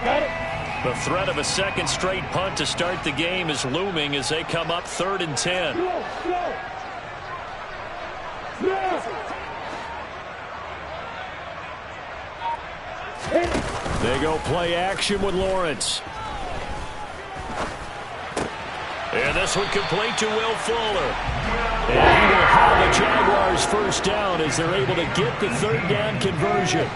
The threat of a second straight punt to start the game is looming as they come up 3rd and 10. They go play action with Lawrence. And this one complete to Will Fuller. And he will have the Jaguars first down as they're able to get the 3rd down conversion.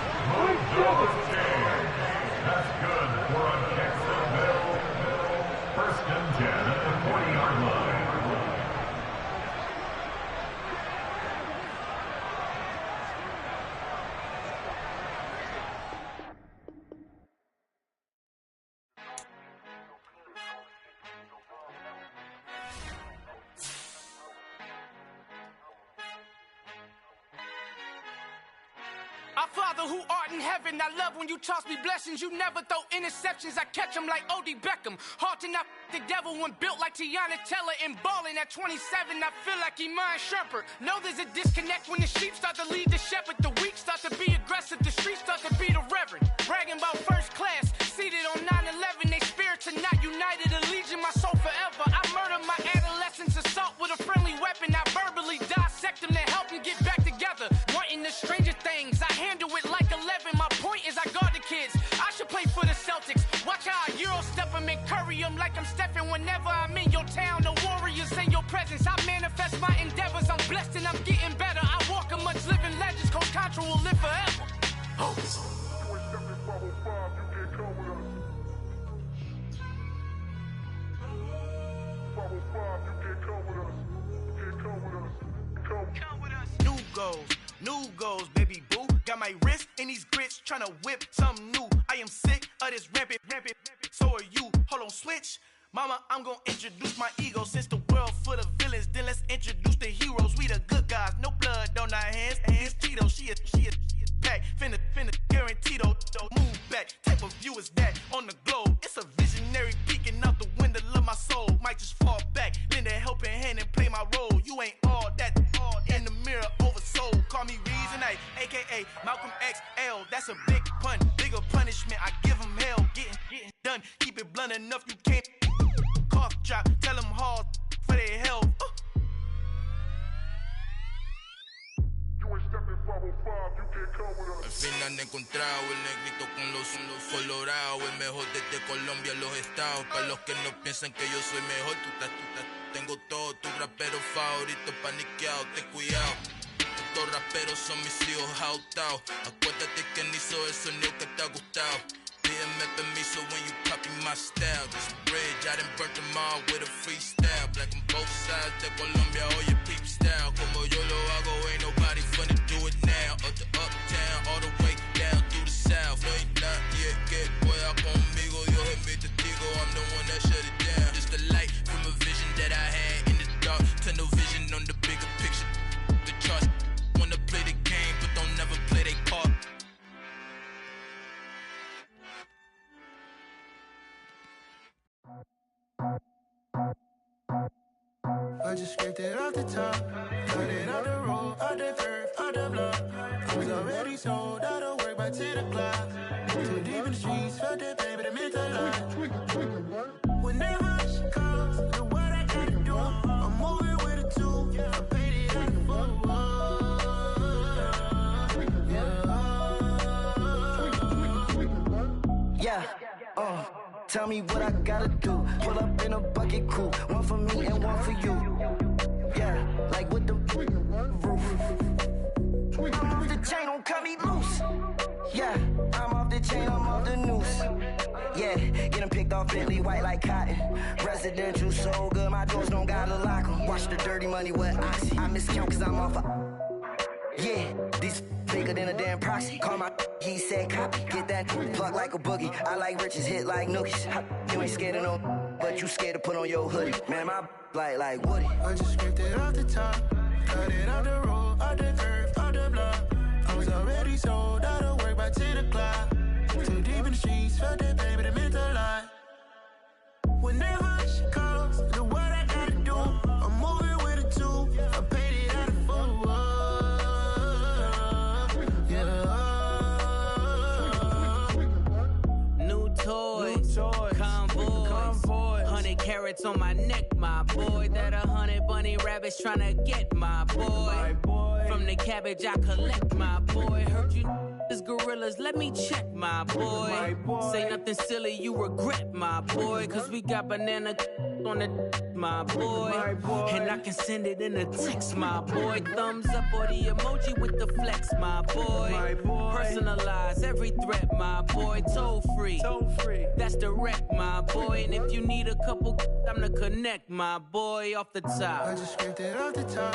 Our Father who art in heaven, I love when you toss me blessings. You never throw interceptions, I catch them like O.D. Beckham. Hard to not the devil when built like Tiana Teller. And balling at 27, I feel like Iman Shumpert. Know there's a disconnect when the sheep start to lead the shepherd. The weak start to be aggressive, the streets start to be the reverend. Bragging about first class, seated on 9/11. They spirits are not united, a legion, my soul forever. I murdered my adolescence, assault with a friendly weapon. I verbally dissect them to help them get back together. Wanting the stranger things, I handle it like 11. My point is I guard the kids. I should play for the Celtics. Watch how I Euro step them and curry them like I'm stepping. Whenever I'm in your town, the Warriors in your presence. I manifest my endeavors. I'm blessed and I'm getting better. I walk amongst living legends. Coach Contra will live forever. New goals, baby boo. Got my wrist in these grits, tryna whip something new. I am sick of this rampant. So are you. Hold on, switch. Mama, I'm gonna introduce my ego. Since the world full of villains, then let's introduce the heroes. We the good guys, no blood on our hands. Hands Tito, she is back. Finna, guaranteed. Move back. Type of view is that on the globe? It's a visionary peeking out the window of my soul. Might just fall back, lend a helping hand and play my role. You ain't all that. In the mirror, oversold. Call me Reason A, aka Malcolm XL. That's a big pun, bigger punishment. I give him hell. Getting done. Keep it blunt enough. You can't cough drop. Tell them hard for their health. Al fin han encontrado el negrito con los colorados, el mejor desde Colombia, los estados. Para los que no piensan que yo soy mejor, tengo todo, tu rapero favorito paniqueado, ten cuidado. Estos raperos son mis hijos jautados. Acuérdate que ni hizo el sonido que te ha gustado. Pídeme permiso when you copy my style. This bridge, I done burnt them all with a freestyle. Black on both sides de Colombia, oye peep style. Como yo lo hago, ain't nobody finna do it now. Up to uptown, all the way down through the south. No hay nadie que pueda conmigo, Dios es mi testigo. I'm the one that shut it down. Just the light from a vision that I had in the dark. Tunnel vision on the bigger picture. The charts wanna play the game, but don't never play their part. I just scraped it off the top, cut it off the road, off the curve, off the block. I was already sold out of work by 10 o'clock. Too deep in the streets, felt that pain, but it meant a lot. Whenever she calls, know what I gotta do. I'm moving with a two, I paid it out the fuck. Tell me what I gotta do. Pull up in a bucket crew, one for me and one for you. Yeah, like with the roof. I'm off the chain, don't cut me loose. Yeah, I'm off the chain, I'm off the noose. Yeah, get them picked off Bentley, white like cotton. Residential so good, my doors don't gotta lock them. Watch the dirty money with Oxy. I miscount cause I'm off yeah, these bigger than a damn proxy. Call my he said copy. Get that plug like a boogie. I like riches, hit like nookies. You ain't scared of no, but you scared to put on your hoodie. Man, my like Woody. I just scraped it off the top, cut it off the road, off the curve, off the block. I was already sold out of work by 10 o'clock. Too deep in the streets, felt that baby, it meant a lot. Whenever she calls, know what I gotta do. I'm moving with a two, I paid it out of full. New toy flex on my neck, my boy. That 100 bunny rabbits tryna get, my boy. From the cabbage I collect, my boy. Heard you is gorillas, let me check, my boy. Say nothing silly, you regret, my boy. Cause we got banana on the my boy. And I can send it in a text, my boy. Thumbs up or the emoji with the flex, my boy. Personalize every threat, my boy. Toll free, that's direct, my boy. And if you need a couple, I'm to connect, my boy, off the top. I just scraped it off the top,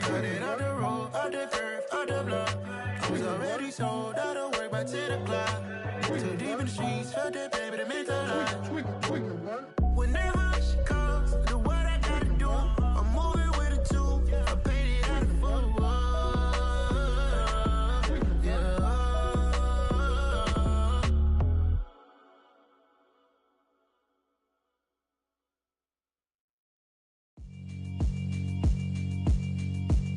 cut it on the road, on the curve, on the block. I was already sold out of work by 10 o'clock. Too deep in the streets, felt that baby, the mental line. Whenever she calls, do what I gotta do. I'm moving with a two, I paid it out of full.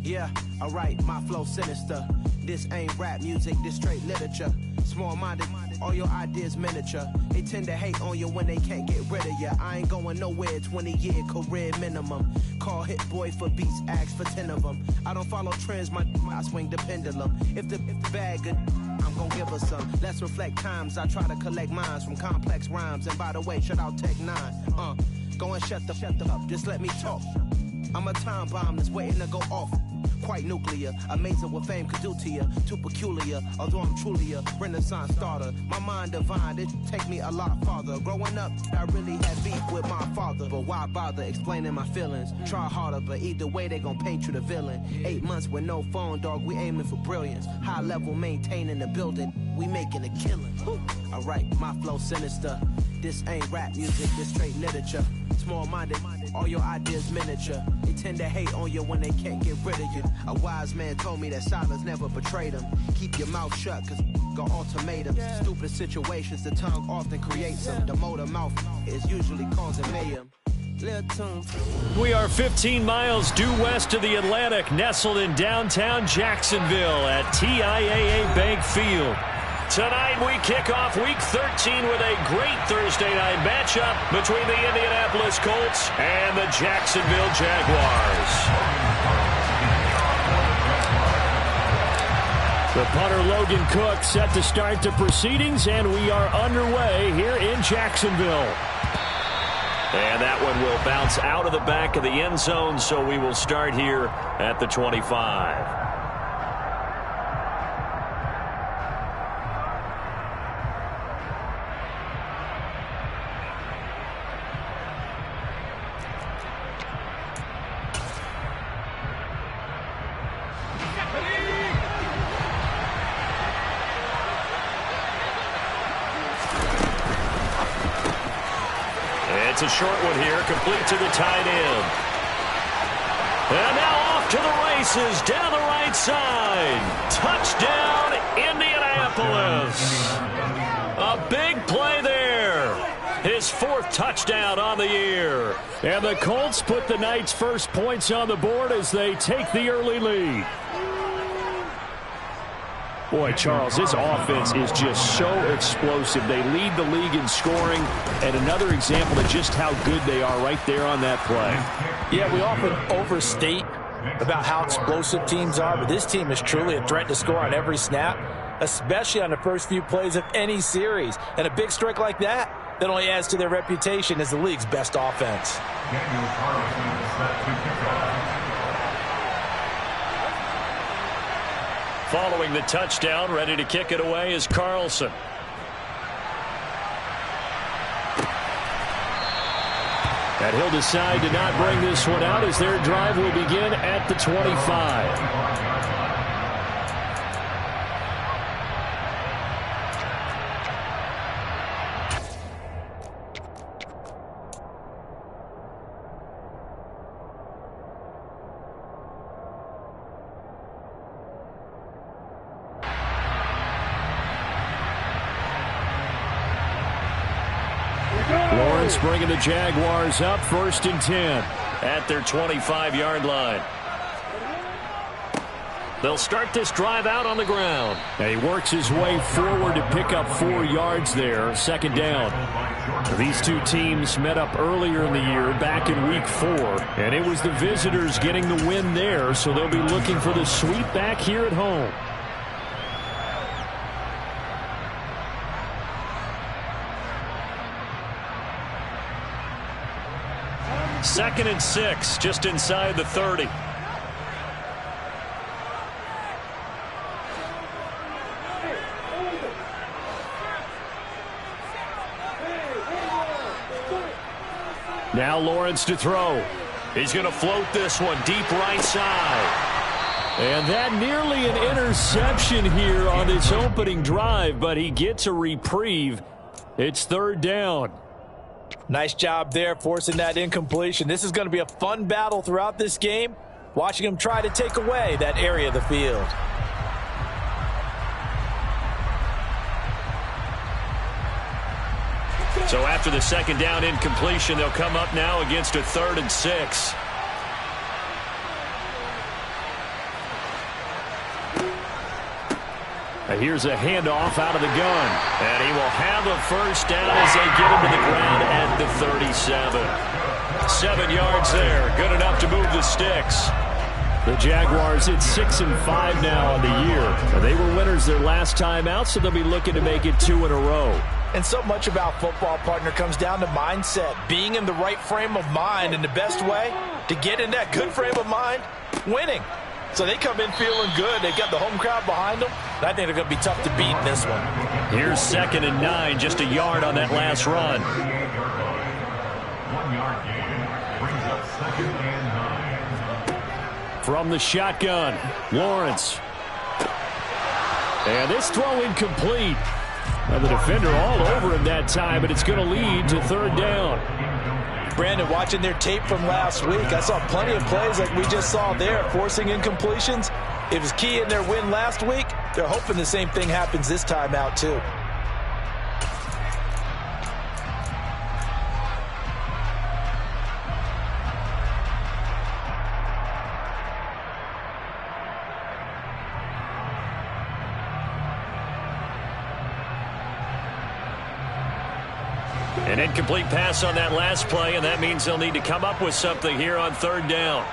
Yeah, alright, my flow sinister. This ain't rap music, this straight literature. Small-minded, all your ideas miniature. They tend to hate on you when they can't get rid of you. I ain't going nowhere, 20-year career minimum. Call Hit Boy for beats, ask for 10 of them. I don't follow trends, I swing the pendulum. If the bag good, I'm gon' give her some. Let's reflect times, I try to collect minds from complex rhymes. And by the way, shout out Tech 9. Go and shut the up, just let me talk. I'm a time bomb that's waiting to go off. Quite nuclear, amazing what fame could do to you. Too peculiar, although I'm truly a renaissance starter. My mind divine, it take me a lot farther. Growing up, I really had beef with my father. But why bother explaining my feelings? Try harder, but either way they gon' paint you the villain. 8 months with no phone, dog, we aiming for brilliance. High level maintaining the building, we making a killing. Alright, my flow sinister. This ain't rap music, this straight literature. Small-minded, all your ideas miniature. They tend to hate on you when they can't get rid of you. A wise man told me that silence never betrayed him. Keep your mouth shut, cause got ultimatums. Stupid situations, the tongue often creates them. The motor mouth is usually causing mayhem. We are 15 miles due west of the Atlantic, nestled in downtown Jacksonville at TIAA Bank Field. Tonight we kick off Week 13 with a great Thursday night matchup between the Indianapolis Colts and the Jacksonville Jaguars. The punter Logan Cook set to start the proceedings, and we are underway here in Jacksonville. And that one will bounce out of the back of the end zone, so we will start here at the 25. It's a short one here, complete to the tight end. And now off to the races, down the right side. Touchdown, Indianapolis. A big play there. His 4th touchdown on the year. And the Colts put the night's first points on the board as they take the early lead. Boy, Charles, this offense is just so explosive. They lead the league in scoring, and another example of just how good they are right there on that play. Yeah, we often overstate about how explosive teams are, but this team is truly a threat to score on every snap, especially on the first few plays of any series. And a big strike like that only adds to their reputation as the league's best offense. Following the touchdown, ready to kick it away is Carlson. And he'll decide to not bring this one out as their drive will begin at the 25. Lawrence bringing the Jaguars up 1st and 10 at their 25-yard line. They'll start this drive out on the ground. And he works his way forward to pick up 4 yards there, second down. These two teams met up earlier in the year, back in week 4, and it was the visitors getting the win there, so they'll be looking for the sweep back here at home. Second and 6, just inside the 30. Now Lawrence to throw. He's going to float this one deep right side. And that nearly an interception here on this opening drive, but he gets a reprieve. It's third down. Nice job there forcing that incompletion. This is going to be a fun battle throughout this game, watching him try to take away that area of the field. So after the second down incompletion, they'll come up now against a 3rd and 6. Here's a handoff out of the gun. And he will have a first down as they get him to the ground at the 37. 7 yards there. Good enough to move the sticks. The Jaguars at 6-5 now on the year. They were winners their last time out, so they'll be looking to make it 2 in a row. And so much about football, partner, comes down to mindset. Being in the right frame of mind, and the best way to get in that good frame of mind, winning. So they come in feeling good. They've got the home crowd behind them. And I think they're going to be tough to beat in this one. Here's 2nd and 9, just a yard on that last run. 1 yard gain brings up 2nd and 9. From the shotgun, Lawrence. And this throw incomplete. Now the defender all over him that time, but it's going to lead to 3rd down. Brandon, watching their tape from last week, I saw plenty of plays like we just saw there, forcing incompletions. It was key in their win last week. They're hoping the same thing happens this time out, too. An incomplete pass on that last play, and that means they'll need to come up with something here on 3rd down.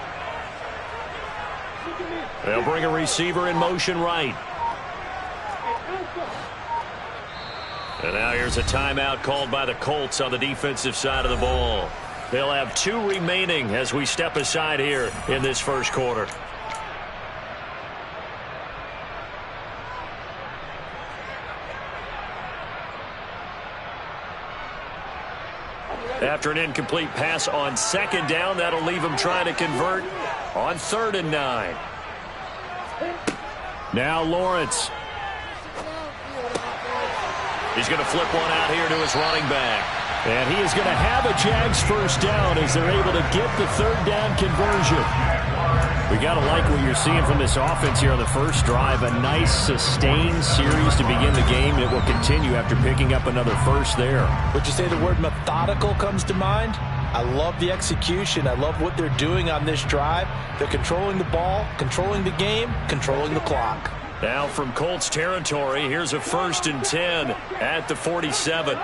They'll bring a receiver in motion right. And now here's a timeout called by the Colts on the defensive side of the ball. They'll have 2 remaining as we step aside here in this first quarter. After an incomplete pass on 2nd down, that'll leave him trying to convert on 3rd and 9. Now Lawrence. He's going to flip one out here to his running back. And he is going to have a Jags first down as they're able to get the 3rd down conversion. We got to like what you're seeing from this offense here on the first drive. A nice sustained series to begin the game that will continue after picking up another first there. Would you say the word methodical comes to mind? I love the execution. I love what they're doing on this drive. They're controlling the ball, controlling the game, controlling the clock. Now from Colts territory, here's a 1st and 10 at the 47.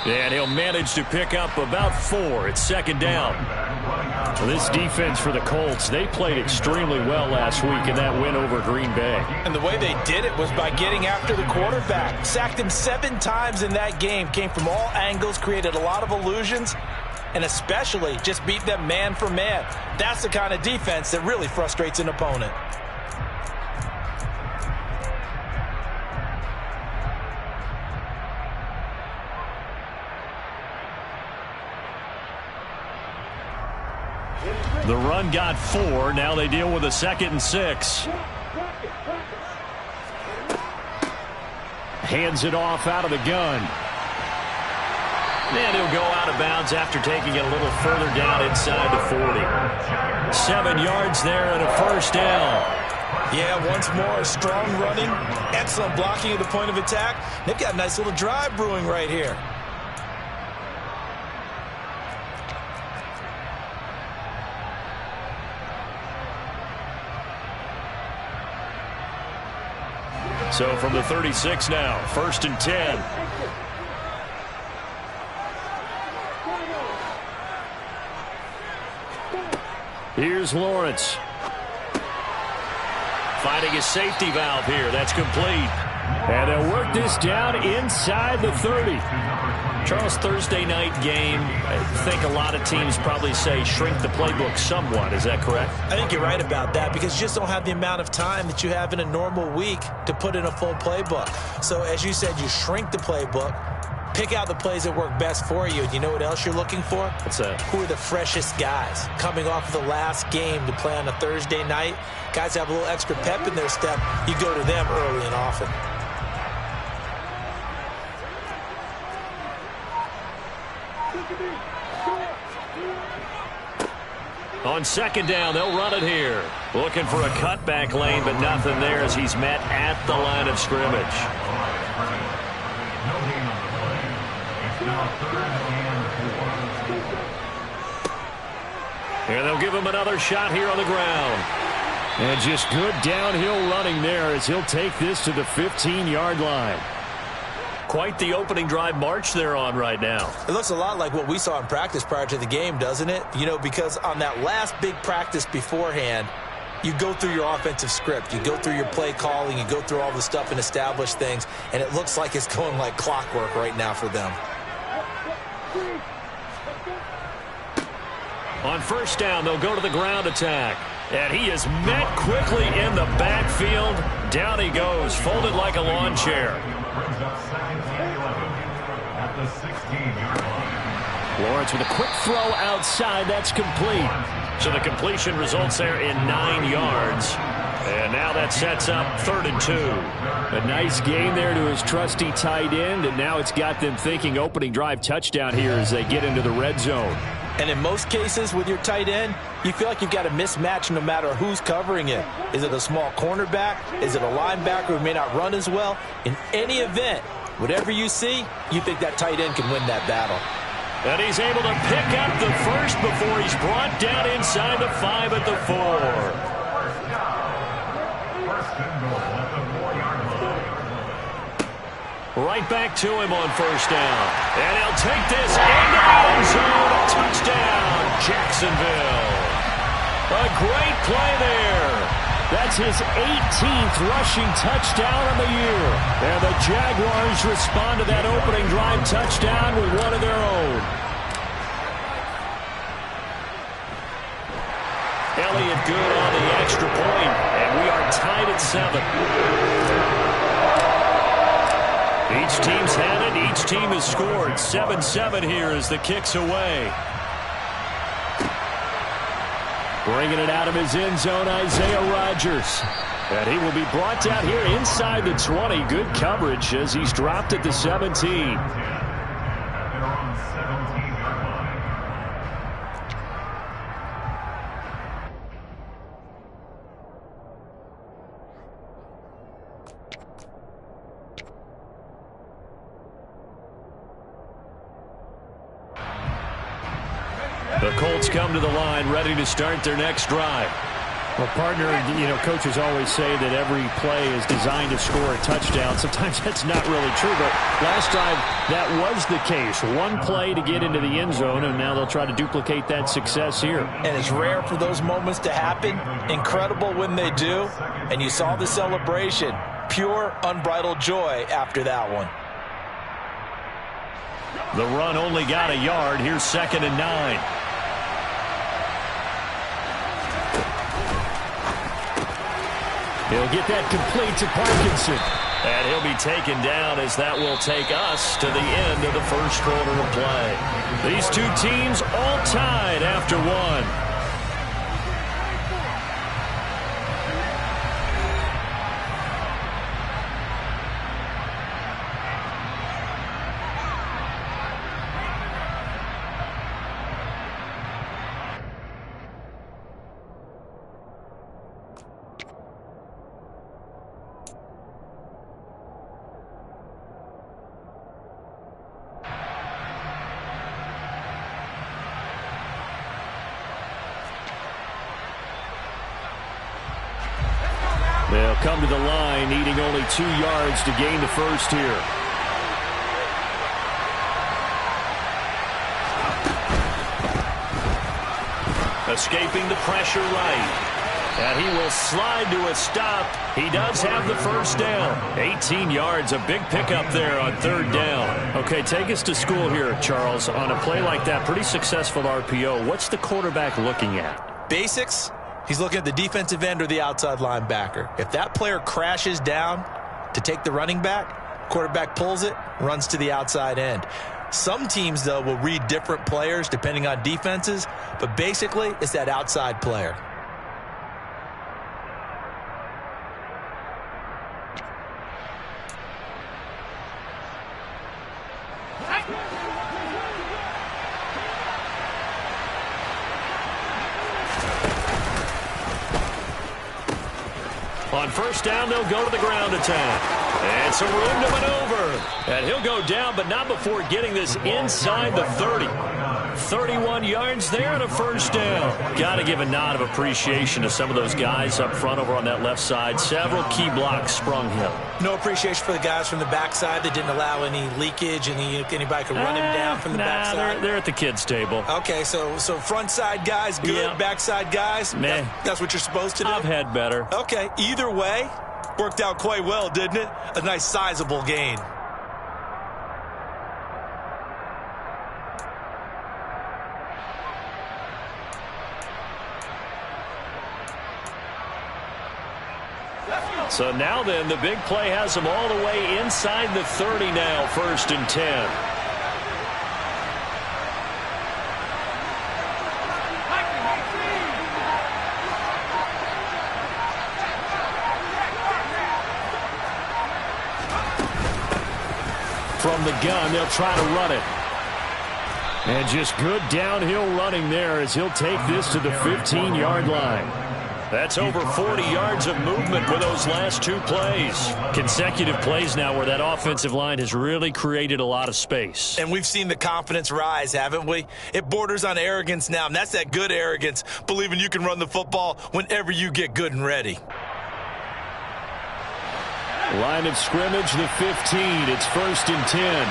And he'll manage to pick up about 4 at 2nd down. Well, this defense for the Colts, they played extremely well last week in that win over Green Bay. And the way they did it was by getting after the quarterback. Sacked him 7 times in that game. Came from all angles, created a lot of illusions, and especially just beat them man for man. That's the kind of defense that really frustrates an opponent. The run got 4. Now they deal with a 2nd and 6. Hands it off out of the gun. And he'll go out of bounds after taking it a little further down inside the 40. 7 yards there and a first down. Yeah, once more, strong running, excellent blocking at the point of attack. They've got a nice little drive brewing right here. So from the 36 now, 1st and 10. Here's Lawrence. Finding a safety valve here. That's complete. And they'll work this down inside the 30. Charles, Thursday night game, I think a lot of teams probably say shrink the playbook somewhat. Is that correct? I think you're right about that because you just don't have the amount of time that you have in a normal week to put in a full playbook. So as you said, you shrink the playbook, pick out the plays that work best for you. And you know what else you're looking for? What's that? Who are the freshest guys coming off of the last game to play on a Thursday night? Guys have a little extra pep in their step. You go to them early and often. On 2nd down, they'll run it here. Looking for a cutback lane, but nothing there as he's met at the line of scrimmage. And they'll give him another shot here on the ground. And just good downhill running there as he'll take this to the 15-yard line. Quite the opening drive march they're on right now. It looks a lot like what we saw in practice prior to the game, doesn't it? You know, because on that last big practice beforehand, you go through your offensive script. You go through your play calling. You go through all the stuff and establish things. And it looks like it's going like clockwork right now for them. On 1st down, they'll go to the ground attack. And he is met quickly in the backfield. Down he goes, folded like a lawn chair. Lawrence with a quick throw outside. That's complete. So the completion results there in 9 yards. And now that sets up 3rd and 2. A nice gain there to his trusty tight end, and now it's got them thinking opening drive touchdown here as they get into the red zone. And in most cases with your tight end, you feel like you've got a mismatch no matter who's covering it. Is it a small cornerback? Is it a linebacker who may not run as well? In any event, whatever you see, you think that tight end can win that battle. And he's able to pick up the first before he's brought down inside the 5 at the 4. Right back to him on 1st down. And he'll take this into the end zone. Touchdown, Jacksonville. A great play there. That's his 18th rushing touchdown of the year. And the Jaguars respond to that opening drive touchdown with one of their own. Elliott good on the extra point, and we are tied at 7. Each team's had it. Each team has scored. 7-7 here as the kick's away. Bringing it out of his end zone, Isaiah Rodgers. And he will be brought down here inside the 20. Good coverage as he's dropped at the 17. The Colts come to the line, ready to start their next drive. Well, partner, you know, coaches always say that every play is designed to score a touchdown. Sometimes that's not really true, but last time that was the case. One play to get into the end zone, and now they'll try to duplicate that success here. And it's rare for those moments to happen. Incredible when they do. And you saw the celebration. Pure, unbridled joy after that one. The run only got a yard. Here's 2nd and 9. He'll get that complete to Parkinson. And he'll be taken down as that will take us to the end of the first quarter of play. These two teams all tied after one. come to the line, needing only 2 yards to gain the first here. Escaping the pressure right. And he will slide to a stop. He does have the first down. 18 yards, a big pickup there on 3rd down. Okay, take us to school here, Charles. On a play like that, pretty successful RPO. What's the quarterback looking at? Basics. He's looking at the defensive end or the outside linebacker. If that player crashes down to take the running back, quarterback pulls it, runs to the outside end. Some teams, though, will read different players depending on defenses, but basically it's that outside player. On 1st down, they'll go to the ground attack. It's a room to maneuver. And he'll go down, but not before getting this inside the 30. 31 yards there and a 1st down. Got to give a nod of appreciation to some of those guys up front over on that left side. Several key blocks sprung him. No appreciation for the guys from the backside that didn't allow any leakage and anybody could run him down from the backside. They're at the kids' table. Okay, so front side guys good, yeah. Backside guys, man, that's what you're supposed to do? I've had better. Okay, either way, worked out quite well, didn't it? A nice sizable gain. So now then, the big play has them all the way inside the 30 now, 1st and 10. From the gun, they'll try to run it. And just good downhill running there as he'll take this to the 15-yard line. That's over 40 yards of movement with those last 2 plays. Consecutive plays now where that offensive line has really created a lot of space. And we've seen the confidence rise, haven't we? It borders on arrogance now, and that's that good arrogance, believing you can run the football whenever you get good and ready. Line of scrimmage, the 15. It's 1st and 10.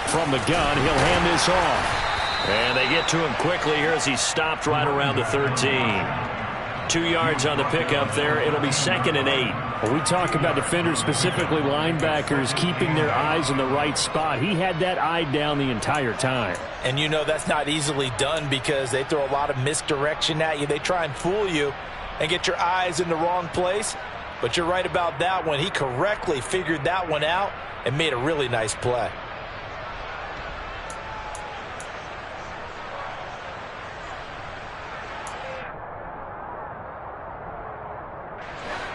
From the gun, he'll hand this off. And they get to him quickly here as he stopped right around the 13. 2 yards on the pickup there. It'll be 2nd and 8. When we talk about defenders, specifically linebackers, keeping their eyes in the right spot, he had that eye down the entire time. And you know that's not easily done because they throw a lot of misdirection at you. They try and fool you and get your eyes in the wrong place. But you're right about that one. He correctly figured that one out and made a really nice play.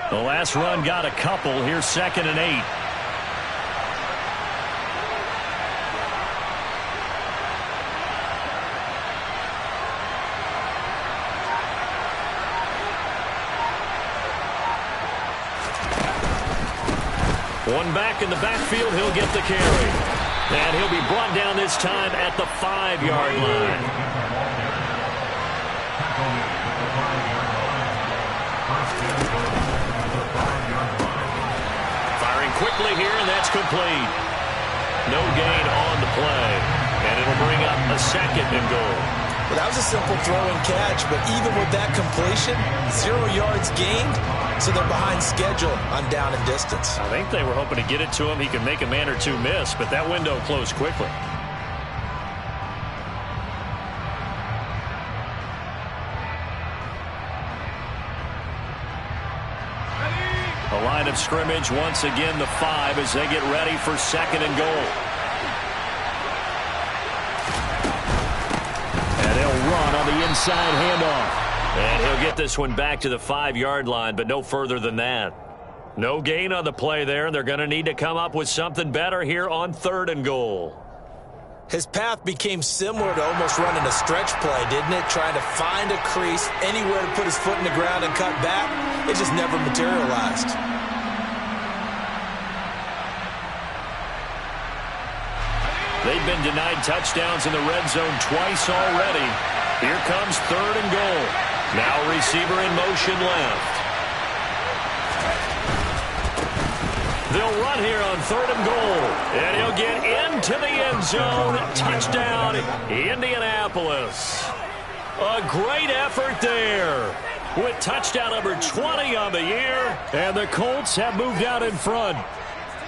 The last run got a couple. Here's 2nd and 8. One back in the backfield. He'll get the carry. And he'll be brought down this time at the 5-yard line. Quickly here, and that's complete. No gain on the play, and it'll bring up a 2nd and goal. Well, that was a simple throw and catch, but even with that completion, 0 yards gained, so they're behind schedule on down and distance. I think they were hoping to get it to him. He could make a man or two miss, but that window closed quickly. The line of scrimmage, once again, the 5 as they get ready for 2nd and goal. And they'll run on the inside handoff. And he'll get this one back to the 5-yard line, but no further than that. No gain on the play there, and they're going to need to come up with something better here on 3rd and goal. His path became similar to almost running a stretch play, didn't it? Trying to find a crease, anywhere to put his foot in the ground and cut back. It just never materialized. They've been denied touchdowns in the red zone twice already. Here comes 3rd and goal. Now receiver in motion left. They'll run here on 3rd and goal. And he'll get into the end zone. Touchdown, Indianapolis. A great effort there. With touchdown number 20 on the year. And the Colts have moved out in front.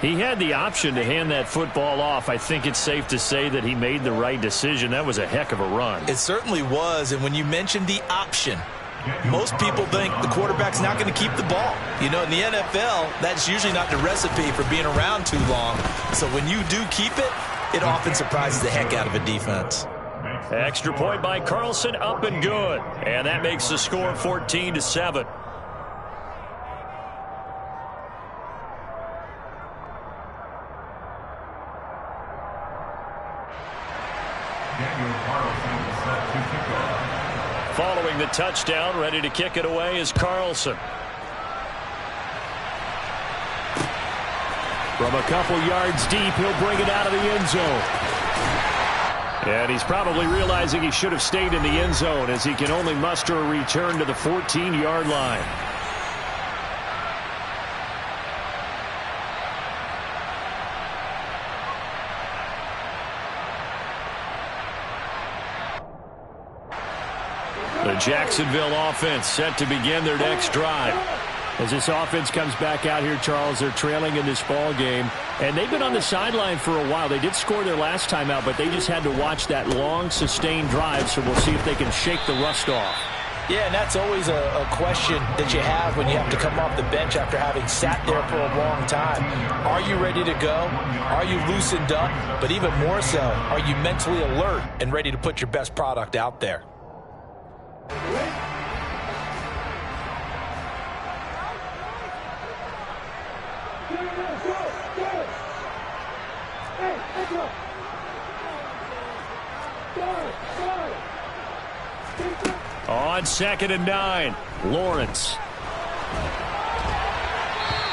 He had the option to hand that football off. I think it's safe to say that he made the right decision. That was a heck of a run. It certainly was. And when you mentioned the option, most people think the quarterback's not going to keep the ball. You know, in the NFL, that's usually not the recipe for being around too long. So when you do keep it, it often surprises the heck out of a defense. Extra point by Carlson, up and good. And that makes the score 14-7. Following the touchdown, ready to kick it away is Carlson. From a couple yards deep, he'll bring it out of the end zone. And he's probably realizing he should have stayed in the end zone as he can only muster a return to the 14-yard line. The Jacksonville offense set to begin their next drive. As this offense comes back out here, Charles, they're trailing in this ball game. And they've been on the sideline for a while. They did score their last time out, but they just had to watch that long, sustained drive. So we'll see if they can shake the rust off. Yeah, and that's always a question that you have when you have to come off the bench after having sat there for a long time. Are you ready to go? Are you loosened up? But even more so, are you mentally alert and ready to put your best product out there? On 2nd and 9, Lawrence.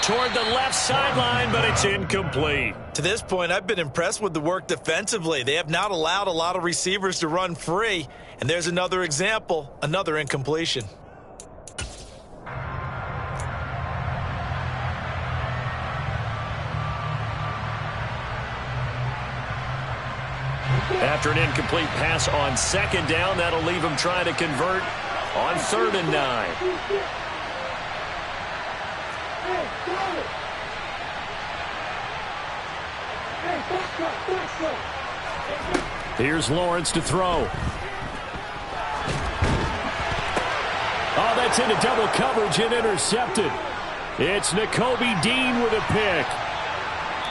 Toward the left sideline, but it's incomplete. To this point, I've been impressed with the work defensively. They have not allowed a lot of receivers to run free. And there's another example, another incompletion. After an incomplete pass on 2nd down, that'll leave him trying to convert on 3rd and 9. Here's Lawrence to throw. Oh, that's into double coverage and intercepted. It's Nakobe Dean with a pick.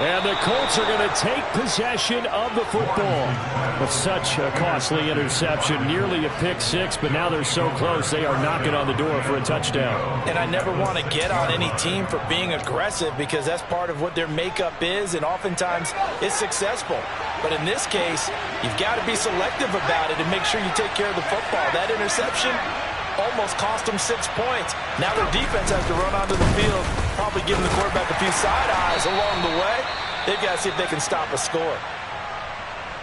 And the Colts are going to take possession of the football. With such a costly interception, nearly a pick six, but now they're so close they are knocking on the door for a touchdown. And I never want to get on any team for being aggressive because that's part of what their makeup is, and oftentimes it's successful. But in this case, you've got to be selective about it and make sure you take care of the football. That interception almost cost them 6 points. Now their defense has to run onto the field, probably giving the quarterback a few side eyes along the way. They've got to see if they can stop a score.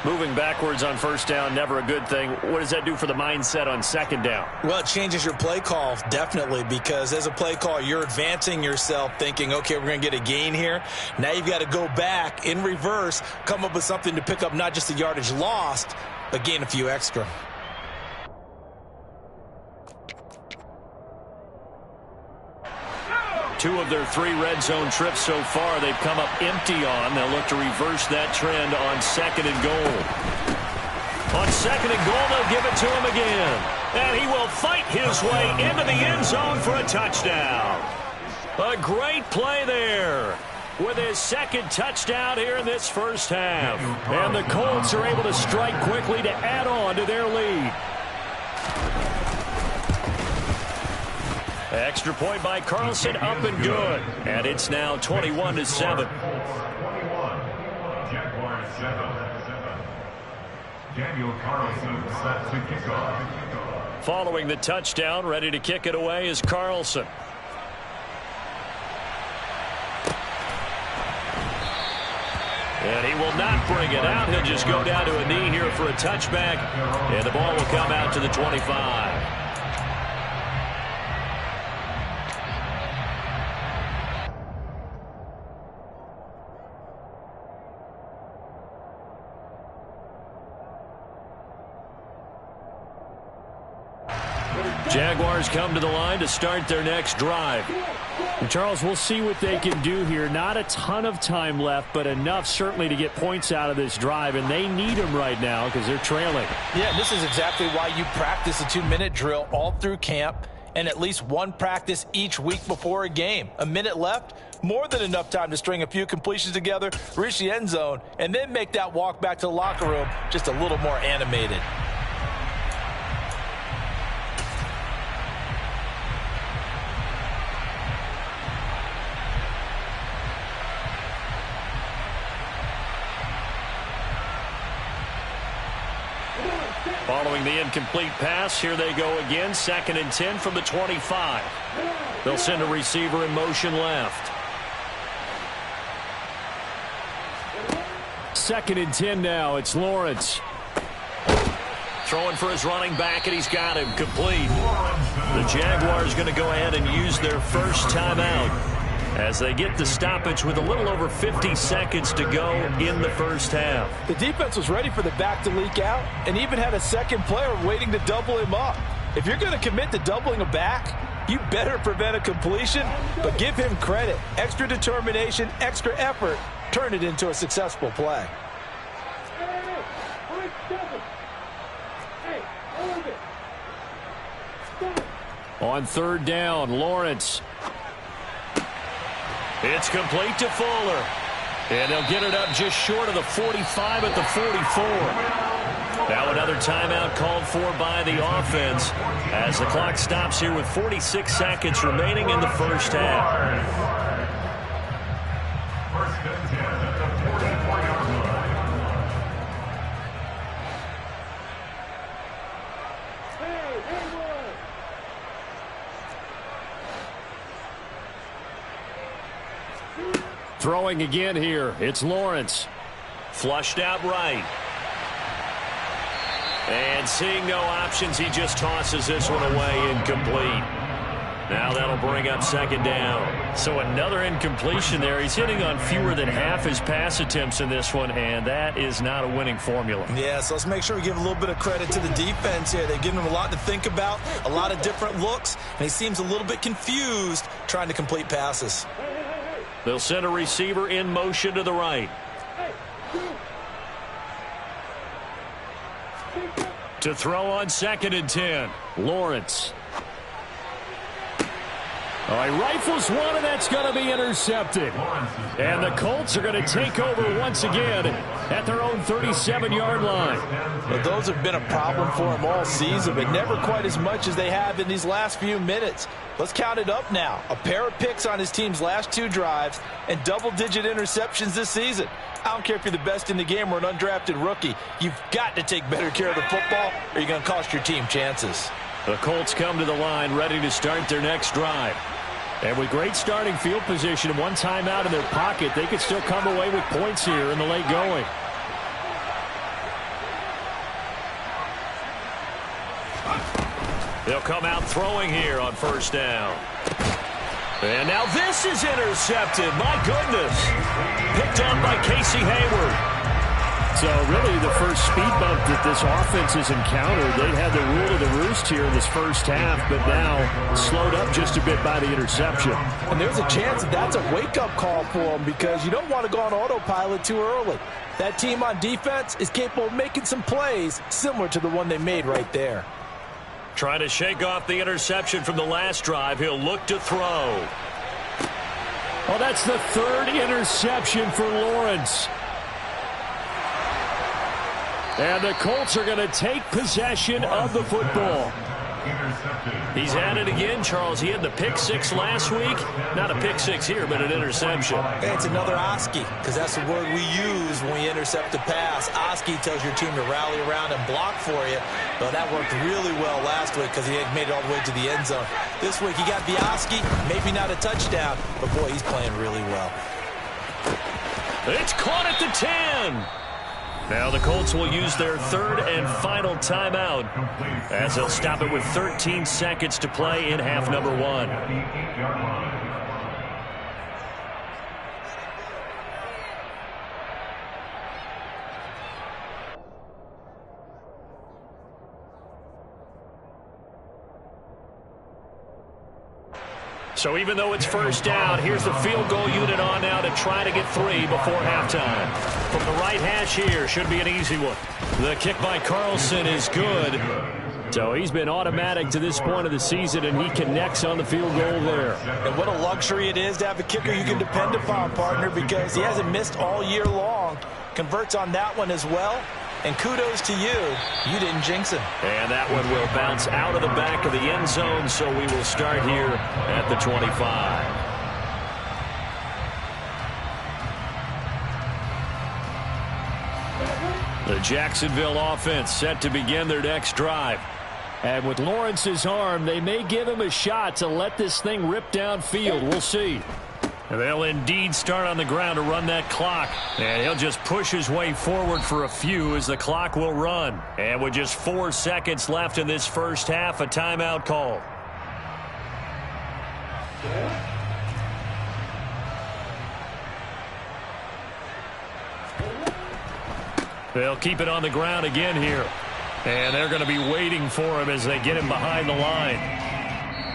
Moving backwards on 1st down, never a good thing. What does that do for the mindset on 2nd down? Well, it changes your play call, definitely, because as a play call, you're advancing yourself thinking, okay, we're going to get a gain here. Now you've got to go back in reverse, come up with something to pick up not just the yardage lost, but gain a few extra. Two of their 3 red zone trips so far, they've come up empty on. They'll look to reverse that trend on 2nd and goal. On 2nd and goal, they'll give it to him again. And he will fight his way into the end zone for a touchdown. A great play there with his 2nd touchdown here in this first half. And the Colts are able to strike quickly to add on to their lead. Extra point by Carlson, up and good. And it's now 21-7. Daniel Carlson set to kick off. Following the touchdown, ready to kick it away is Carlson. And he will not bring it out. He'll just go down to a knee here for a touchback. And the ball will come out to the 25. Jaguars come to the line to start their next drive. And Charles, we'll see what they can do here. Not a ton of time left, but enough certainly to get points out of this drive, and they need them right now because they're trailing. Yeah, this is exactly why you practice a 2-minute drill all through camp and at least one practice each week before a game. A minute left, more than enough time to string a few completions together, reach the end zone, and then make that walk back to the locker room just a little more animated. Following the incomplete pass, here they go again. 2nd and 10 from the 25. They'll send a receiver in motion left. 2nd and 10 now. It's Lawrence. Throwing for his running back, and he's got him complete. The Jaguars going to go ahead and use their first timeout as they get the stoppage with a little over 50 seconds to go in the first half. The defense was ready for the back to leak out and even had a second player waiting to double him up. If you're going to commit to doubling a back, you better prevent a completion, but give him credit. Extra determination, extra effort, turn it into a successful play. On 3rd down, Lawrence. It's complete to Fuller. And they'll get it up just short of the 45 at the 44. Now another timeout called for by the offense as the clock stops here with 46 seconds remaining in the first half. First and 10 at the 44-yard line. Throwing again here. It's Lawrence. Flushed out right. And seeing no options, he just tosses this one away, incomplete. Now that'll bring up 2nd down. So another incompletion there. He's hitting on fewer than half his pass attempts in this one, and that is not a winning formula. Yeah, so let's make sure we give a little bit of credit to the defense here. They've given him a lot to think about, a lot of different looks, and he seems a little bit confused trying to complete passes. They'll send a receiver in motion to the right. To throw on 2nd and 10, Lawrence. He rifles one, and that's going to be intercepted. And the Colts are going to take over once again at their own 37-yard line. Well, those have been a problem for him all season, but never quite as much as they have in these last few minutes. Let's count it up now. A pair of picks on his team's last 2 drives and double-digit interceptions this season. I don't care if you're the best in the game or an undrafted rookie. You've got to take better care of the football or you're going to cost your team chances. The Colts come to the line ready to start their next drive. And with great starting field position and one timeout in their pocket, they could still come away with points here in the late going. They'll come out throwing here on 1st down. And now this is intercepted. My goodness. Picked up by Casey Hayward. So really the first speed bump that this offense has encountered. They had the rule of the roost here in this first half, but now slowed up just a bit by the interception. And there's a chance that that's a wake-up call for them because you don't want to go on autopilot too early. That team on defense is capable of making some plays similar to the one they made right there. Trying to shake off the interception from the last drive. He'll look to throw. Well, that's the 3rd interception for Lawrence. And the Colts are going to take possession of the football. He's at it again, Charles. He had the pick 6 last week. Not a pick 6 here, but an interception. Hey, it's another Oski, because that's the word we use when we intercept a pass. Oski tells your team to rally around and block for you. Well, that worked really well last week because he had made it all the way to the end zone. This week he got the Oski, maybe not a touchdown, but boy, he's playing really well. It's caught at the 10. Now the Colts will use their third and final timeout as they'll stop it with 13 seconds to play in half number 1. So even though it's first down, here's the field goal unit on now to try to get 3 before halftime. From the right hash here, should be an easy one. The kick by Carlson is good. So he's been automatic to this point of the season, and he connects on the field goal there. And what a luxury it is to have a kicker you can depend upon, partner, because he hasn't missed all year long. Converts on that one as well. And kudos to you. You didn't jinx him. And that one will bounce out of the back of the end zone, so we will start here at the 25. The Jacksonville offense set to begin their next drive. And with Lawrence's arm, they may give him a shot to let this thing rip downfield. We'll see. They'll indeed start on the ground to run that clock. And he'll just push his way forward for a few as the clock will run. And with just 4 seconds left in this first half, a timeout call. They'll keep it on the ground again here. And they're going to be waiting for him as they get him behind the line.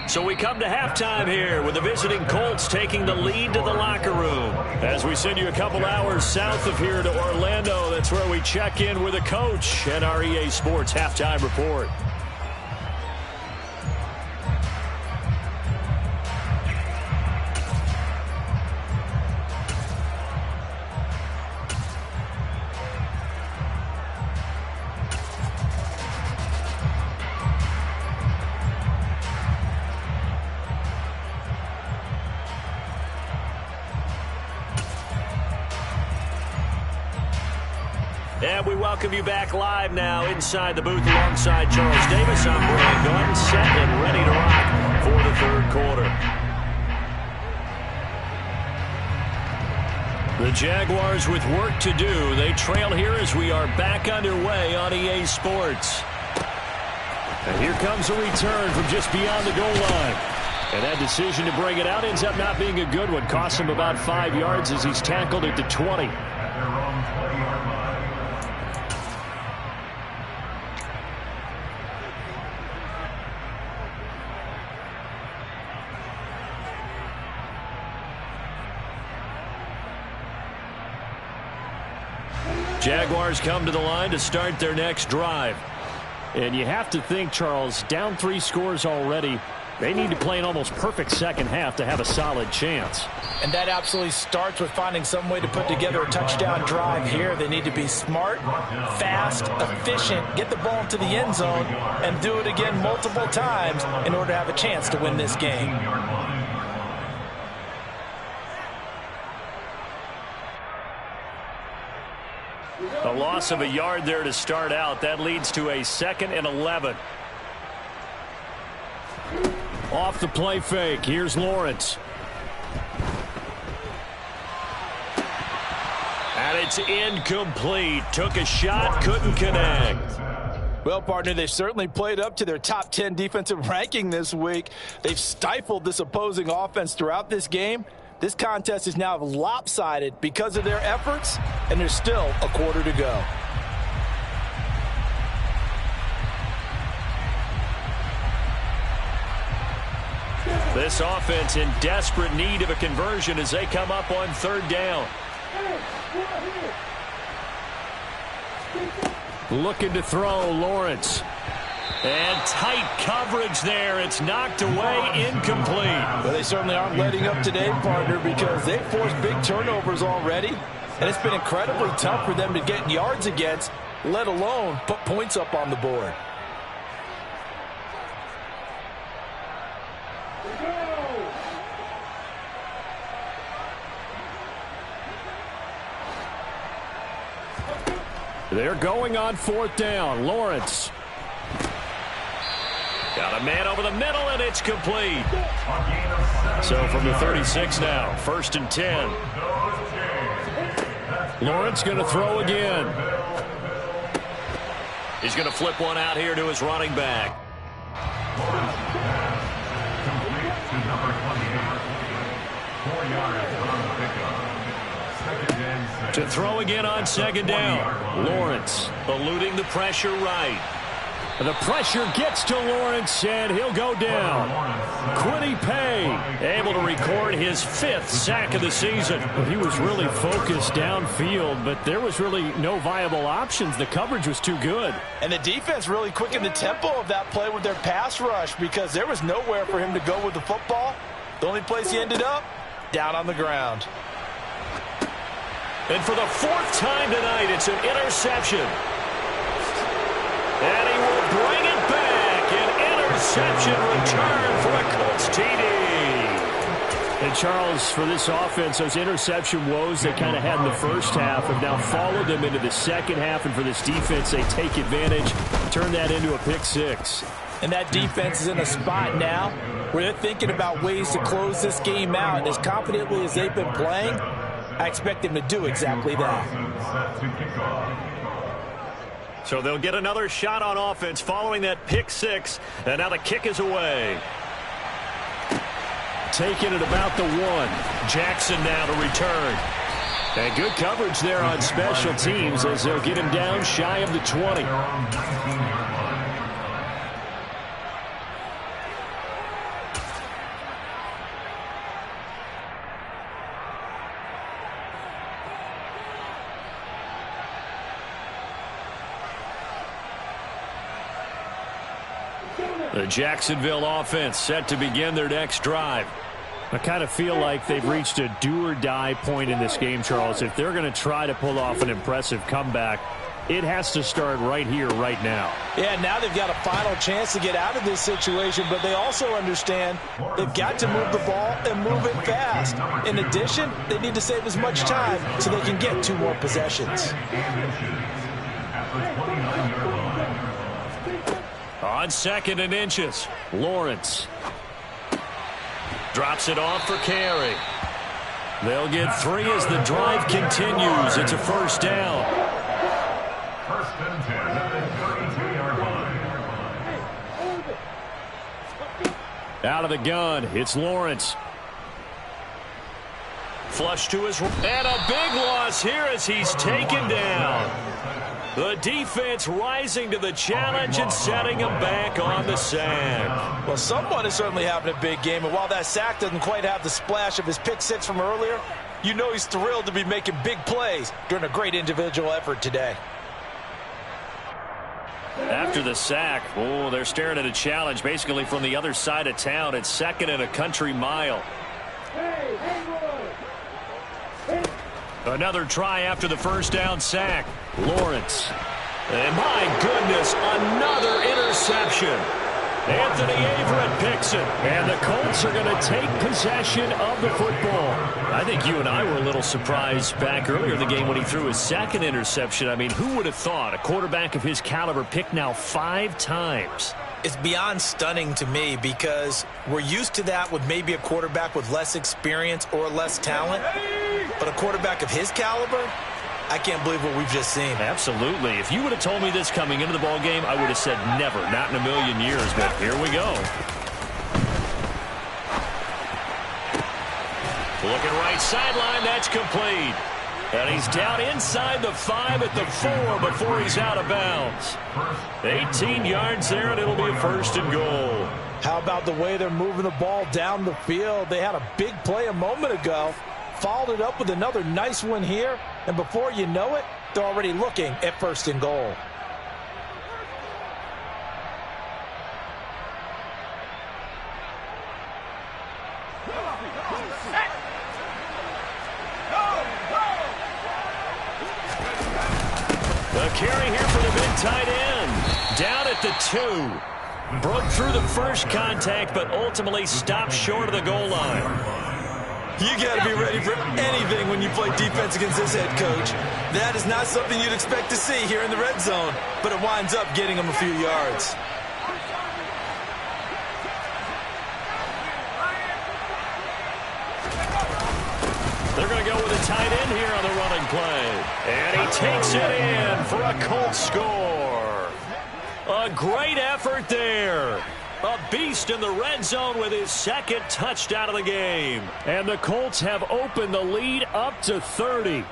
So we come to halftime here with the visiting Colts taking the lead to the locker room. As we send you a couple hours south of here to Orlando, that's where we check in with a coach and our EA Sports Halftime Report. And we welcome you back live now inside the booth alongside Charles Davis. I'm Brian Gunn, set and ready to rock for the third quarter. The Jaguars with work to do. They trail here as we are back underway on EA Sports. And here comes a return from just beyond the goal line. And that decision to bring it out ends up not being a good one. Cost him about 5 yards as he's tackled at the 20. Jaguars come to the line to start their next drive. And you have to think, Charles, down 3 scores already. They need to play an almost perfect second half to have a solid chance. And that absolutely starts with finding some way to put together a touchdown drive here. They need to be smart, fast, efficient, get the ball into the end zone, and do it again multiple times in order to have a chance to win this game. A loss of a yard there to start out. That leads to a 2nd and 11. Off the play fake. Here's Lawrence. And it's incomplete. Took a shot, couldn't connect. Well, partner, they've certainly played up to their top 10 defensive ranking this week. They've stifled this opposing offense throughout this game. This contest is now lopsided because of their efforts, and there's still a quarter to go. This offense in desperate need of a conversion as they come up on 3rd down. Looking to throw, Lawrence. And tight coverage there. It's knocked away, incomplete. Well, they certainly aren't letting up today, partner, because they've forced big turnovers already. And it's been incredibly tough for them to get yards against, let alone put points up on the board. They're going on 4th down. Lawrence. Got a man over the middle, and it's complete. So from the 36 now, 1st and 10. Lawrence going to throw again. He's going to flip one out here to his running back. Complete to number 28. 4 yards on the pickup. Second and 6. To throw again on second down. Lawrence eluding the pressure right. The pressure gets to Lawrence, and he'll go down. Kwity Paye able to record his 5th sack of the season. He was really focused downfield, but there was really no viable options. The coverage was too good. And the defense really quickened the tempo of that play with their pass rush because there was nowhere for him to go with the football. The only place he ended up, down on the ground. And for the 4th time tonight, it's an interception. And he will bring it back. An interception return for a Colts TD. And Charles, for this offense, those interception woes they kind of had in the first half have now followed them into the second half. And for this defense, they take advantage, turn that into a pick 6. And that defense is in a spot now where they're thinking about ways to close this game out. And as confidently as they've been playing, I expect them to do exactly that. So they'll get another shot on offense following that pick 6. And now the kick is away. Taking it about the 1. Jackson now to return. And good coverage there on special teams as they'll get him down shy of the 20. The Jacksonville offense set to begin their next drive. I kind of feel like they've reached a do-or-die point in this game, Charles. If they're going to try to pull off an impressive comeback, it has to start right here, right now. Yeah, now they've got a final chance to get out of this situation, but they also understand they've got to move the ball and move it fast. In addition, they need to save as much time so they can get 2 more possessions. On 2nd and inches, Lawrence drops it off for carry. They'll get 3 as the drive continues. It's a first down. First and 10 at the 32-yard line. Out of the gun, it's Lawrence. Flush to his right. And a big loss here as he's taken down. The defense rising to the challenge and setting him back on the sack. Well, someone is certainly having a big game, and while that sack doesn't quite have the splash of his pick 6 from earlier, you know he's thrilled to be making big plays during a great individual effort today. After the sack, they're staring at a challenge basically from the other side of town. It's 2nd and a country mile. Another try after the first down sack. Lawrence. And my goodness, another interception. Anthony Averett picks it. And the Colts are going to take possession of the football. I think you and I were a little surprised back earlier in the game when he threw his 2nd interception. I mean, who would have thought a quarterback of his caliber picked now 5 times? It's beyond stunning to me because we're used to that with maybe a quarterback with less experience or less talent. But a quarterback of his caliber, I can't believe what we've just seen. Absolutely. If you would have told me this coming into the ball game, I would have said never, not in a million years. But here we go. Looking right sideline, that's complete. And he's down inside the 5 at the 4 before he's out of bounds. 18 yards there, and it'll be a 1st and goal. How about the way they're moving the ball down the field? They had a big play a moment ago, followed it up with another nice one here, and before you know it, they're already looking at 1st and goal. The carry here for the big tight end. Down at the 2. Broke through the first contact, but ultimately stopped short of the goal line. You got to be ready for anything when you play defense against this head coach. That is not something you'd expect to see here in the red zone, but it winds up getting him a few yards. They're going to go with a tight end here on the running play. And he takes it in for a Colts score. A great effort there. A beast in the red zone with his second touchdown of the game. And the Colts have opened the lead up to 30.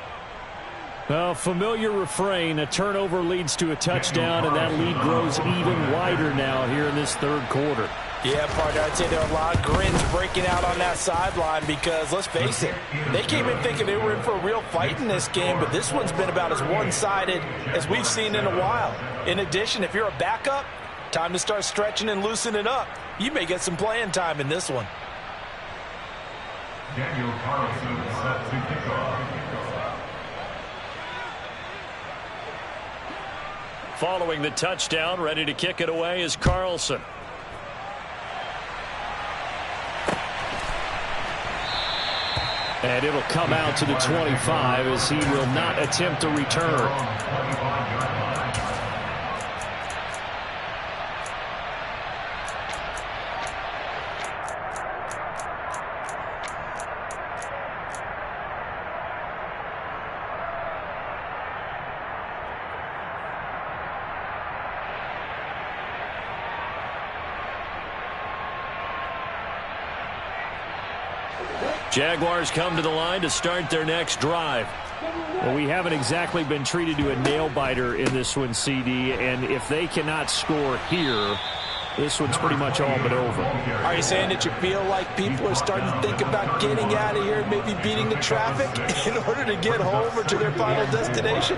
A familiar refrain, a turnover leads to a touchdown, and that lead grows even wider now here in this third quarter. Yeah, partner, I'd say there are a lot of grins breaking out on that sideline because, let's face it, they came in thinking they were in for a real fight in this game, but this one's been about as one-sided as we've seen in a while. In addition, if you're a backup, time to start stretching and loosening up. You may get some playing time in this one. Daniel Carlson set to kick off. Following the touchdown, ready to kick it away is Carlson. And it'll come out to the 25 as he will not attempt to return. Jaguars come to the line to start their next drive. Well, we haven't exactly been treated to a nail-biter in this one, CD, and if they cannot score here, this one's pretty much all but over. Are you saying that you feel like people are starting to think about getting out of here and maybe beating the traffic in order to get home or to their final destination?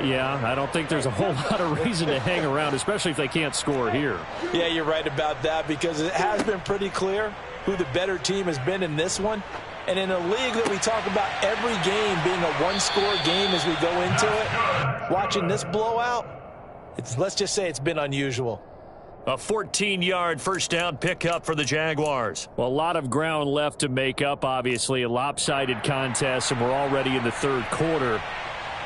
Yeah, I don't think there's a whole lot of reason to hang around, especially if they can't score here. Yeah, you're right about that because it has been pretty clear who the better team has been in this one. And in a league that we talk about every game being a one-score game as we go into it, watching this blowout, let's just say it's been unusual. A 14-yard first down pickup for the Jaguars. Well, a lot of ground left to make up, obviously. A lopsided contest, and we're already in the third quarter.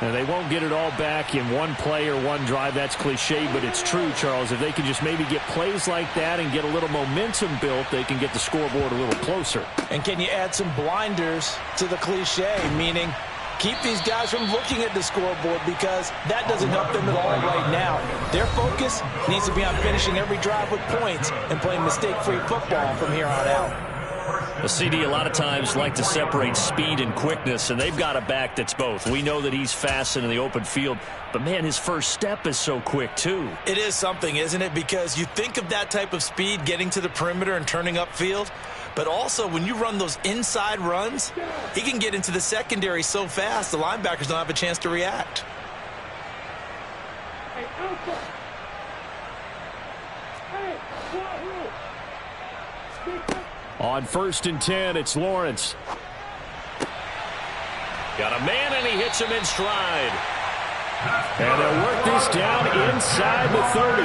And they won't get it all back in one play or one drive. That's cliche, but it's true, Charles. If they can just maybe get plays like that and get a little momentum built, they can get the scoreboard a little closer. And can you add some blinders to the cliche, meaning keep these guys from looking at the scoreboard because that doesn't help them at all right now. Their focus needs to be on finishing every drive with points and playing mistake-free football from here on out. The CD a lot of times like to separate speed and quickness, and they've got a back that's both. We know that he's fast in the open field, but, man, his first step is so quick, too. It is something, isn't it? Because you think of that type of speed getting to the perimeter and turning upfield, but also when you run those inside runs, he can get into the secondary so fast the linebackers don't have a chance to react. On 1st and 10, it's Lawrence. Got a man, and he hits him in stride. And they'll work this down inside the 30.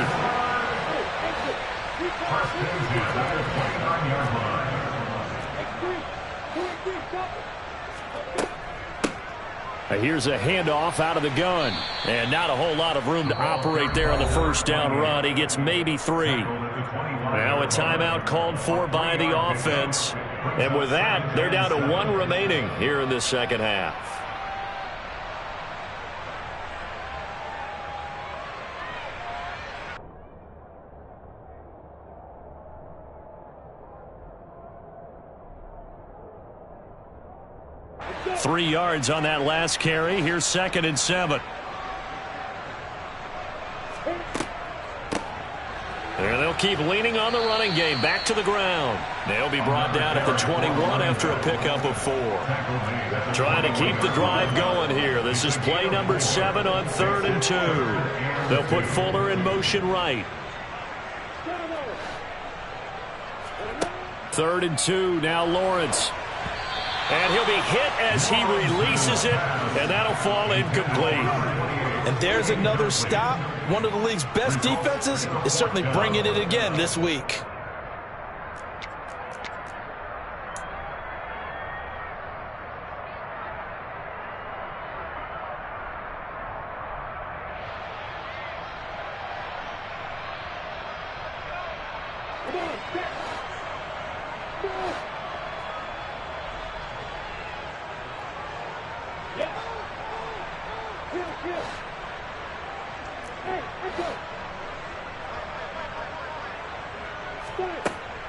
Here's a handoff out of the gun. And not a whole lot of room to operate there on the first down run. He gets maybe 3. Now a timeout called for by the offense. And with that, they're down to 1 remaining here in this second half. Three yards on that last carry. Here's 2nd and 7. And they'll keep leaning on the running game. Back to the ground. They'll be brought down at the 21 after a pickup of 4. Trying to keep the drive going here. This is play number 7 on 3rd and 2. They'll put Fuller in motion right. 3rd and 2. Now Lawrence. And he'll be hit as he releases it, and that'll fall incomplete. And there's another stop. One of the league's best defenses is certainly bringing it again this week.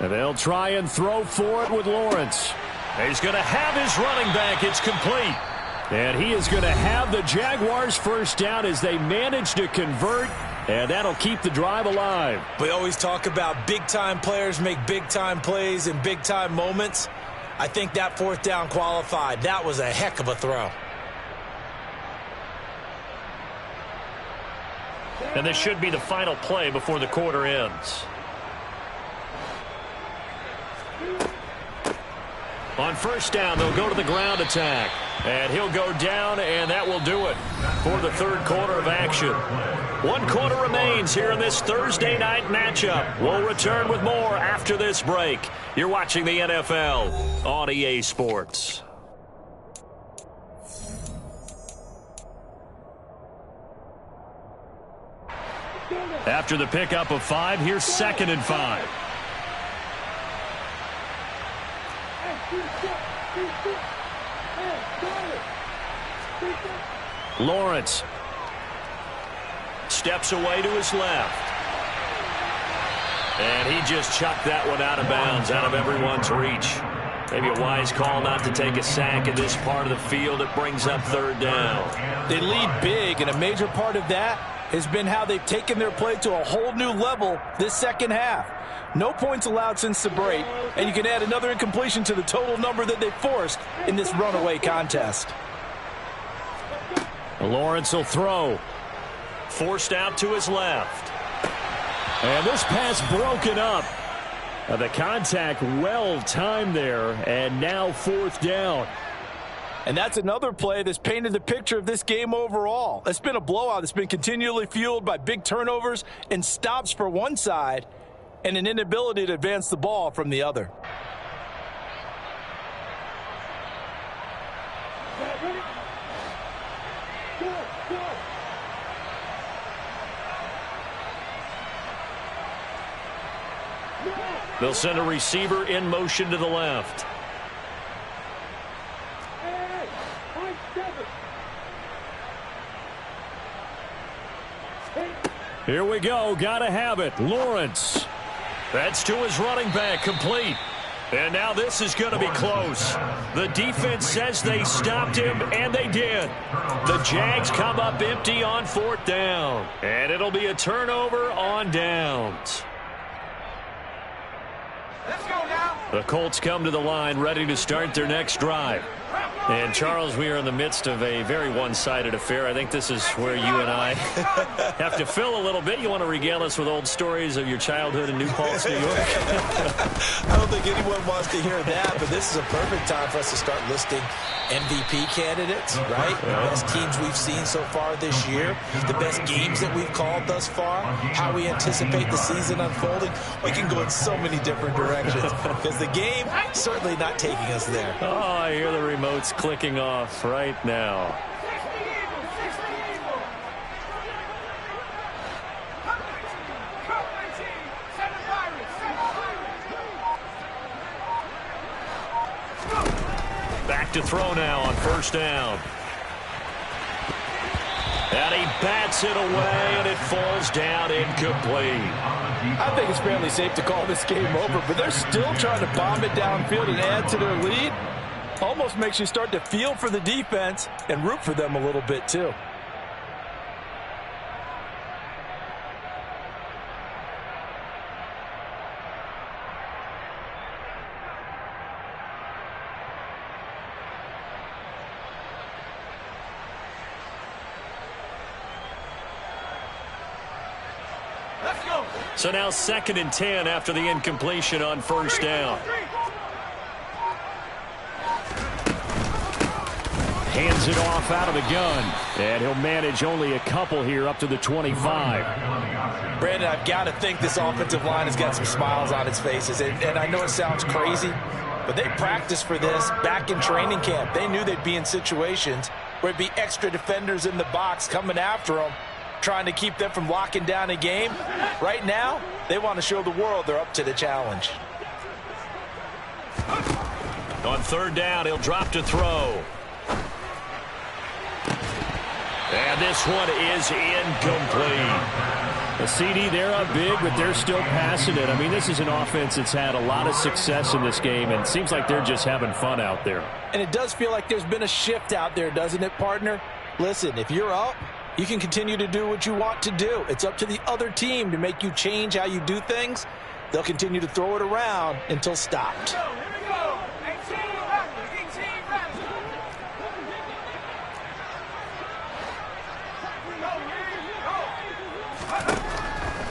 And they'll try and throw for it with Lawrence. He's going to have his running back. It's complete. And he is going to have the Jaguars first down as they manage to convert. And that'll keep the drive alive. We always talk about big-time players make big-time plays in big-time moments. I think that fourth down qualified. That was a heck of a throw. And this should be the final play before the quarter ends. On first down, they'll go to the ground attack. And he'll go down, and that will do it for the third quarter of action. 1 quarter remains here in this Thursday night matchup. We'll return with more after this break. You're watching the NFL on EA Sports. After the pickup of 5, here's 2nd and 5. Lawrence steps away to his left. And he just chucked that one out of bounds, out of everyone's reach. Maybe a wise call not to take a sack in this part of the field. It brings up 3rd down. They lead big, and a major part of that has been how they've taken their play to a whole new level this second half. No points allowed since the break, and you can add another incompletion to the total number that they forced in this runaway contest. Lawrence will throw. Forced out to his left. And this pass broken up. The contact well timed there, and now 4th down. And that's another play that's painted the picture of this game overall. It's been a blowout that's been continually fueled by big turnovers and stops for one side and an inability to advance the ball from the other. They'll send a receiver in motion to the left. Here we go. Gotta have it. Lawrence. That's to his running back. Complete. And now this is going to be close. The defense says they stopped him, and they did. The Jags come up empty on 4th down. And it'll be a turnover on downs. Let's go now. The Colts come to the line ready to start their next drive. And, Charles, we are in the midst of a very one-sided affair. I think this is where you and I have to fill a little bit. You want to regale us with old stories of your childhood in New Paltz, New York? I don't think anyone wants to hear that, but this is a perfect time for us to start listing MVP candidates, right? The best teams we've seen so far this year, the best games that we've called thus far, how we anticipate the season unfolding. We can go in so many different directions because the game certainly not taking us there. Oh, I hear the remote's clicking off right now. Back to throw now on first down. And he bats it away, and it falls down incomplete. I think it's fairly safe to call this game over, but they're still trying to bomb it downfield and add to their lead. Almost makes you start to feel for the defense and root for them a little bit too. So now 2nd and 10 after the incompletion on first down. Hands it off out of the gun. And he'll manage only a couple here up to the 25. Brandon, I've got to think this offensive line has got some smiles on its faces. And I know it sounds crazy, but they practiced for this back in training camp. They knew they'd be in situations where it'd be extra defenders in the box coming after them, trying to keep them from locking down a game. Right now, they want to show the world they're up to the challenge. On third down, he'll drop to throw. And this one is incomplete. The CD, they're up big, but they're still passing it. I mean, this is an offense that's had a lot of success in this game, and it seems like they're just having fun out there. And it does feel like there's been a shift out there, doesn't it, partner? Listen, if you're up, you can continue to do what you want to do. It's up to the other team to make you change how you do things. They'll continue to throw it around until stopped.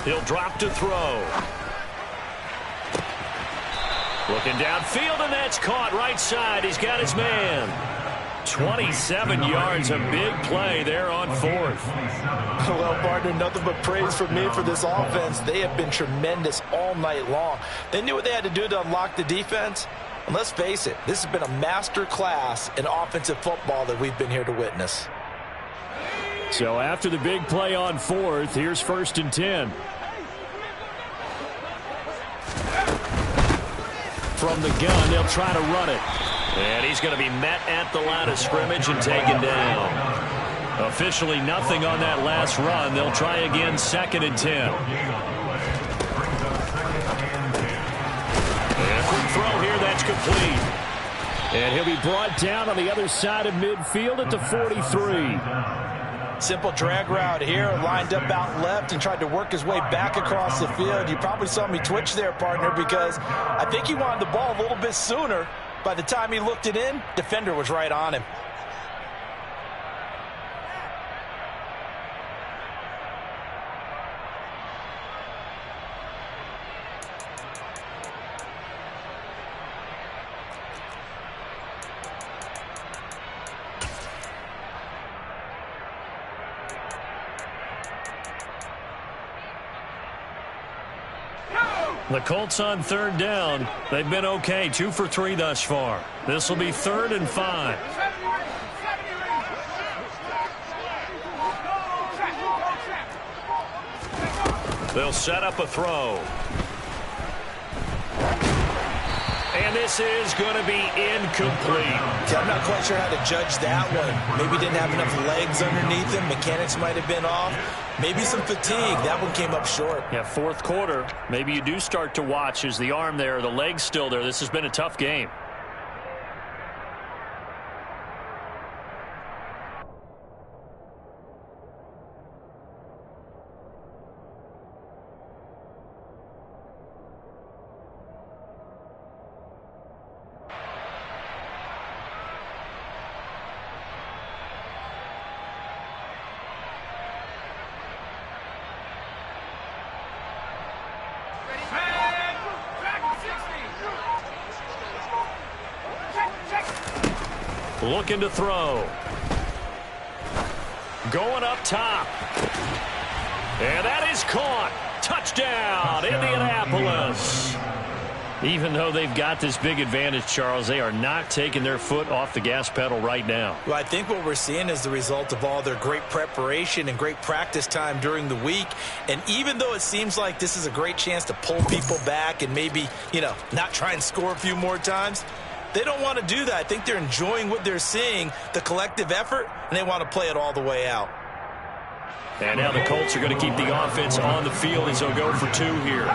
He'll drop to throw. Looking downfield, and that's caught right side. He's got his man. 27 yards, a big play there on fourth. Well, partner, nothing but praise from me for this offense. They have been tremendous all night long. They knew what they had to do to unlock the defense. And let's face it, this has been a master class in offensive football that we've been here to witness. So after the big play on fourth, here's 1st and 10. From the gun, they'll try to run it. And he's going to be met at the line of scrimmage and taken down. Officially nothing on that last run. They'll try again, 2nd and 10. And quick throw here, that's complete. And he'll be brought down on the other side of midfield at the 43. Simple drag route here, lined up out left and tried to work his way back across the field. You probably saw me twitch there, partner, because I think he wanted the ball a little bit sooner. By the time he looked it in, defender was right on him. The Colts on 3rd down. They've been okay, 2 for 3 thus far. This will be 3rd and 5. They'll set up a throw. And this is going to be incomplete. I'm not quite sure how to judge that one. Maybe didn't have enough legs underneath him. Mechanics might have been off. Maybe some fatigue. That one came up short. Yeah, 4th quarter. Maybe you do start to watch. Is the arm there, the leg's still there? This has been a tough game. Looking to throw. Going up top. And that is caught. Touchdown, Indianapolis. Even though they've got this big advantage, Charles, they are not taking their foot off the gas pedal right now. Well, I think what we're seeing is the result of all their great preparation and great practice time during the week. And even though it seems like this is a great chance to pull people back and maybe, not try and score a few more times, they don't want to do that. I think they're enjoying what they're seeing, the collective effort, and they want to play it all the way out. And now the Colts are going to keep the offense on the field as they'll go for 2 here.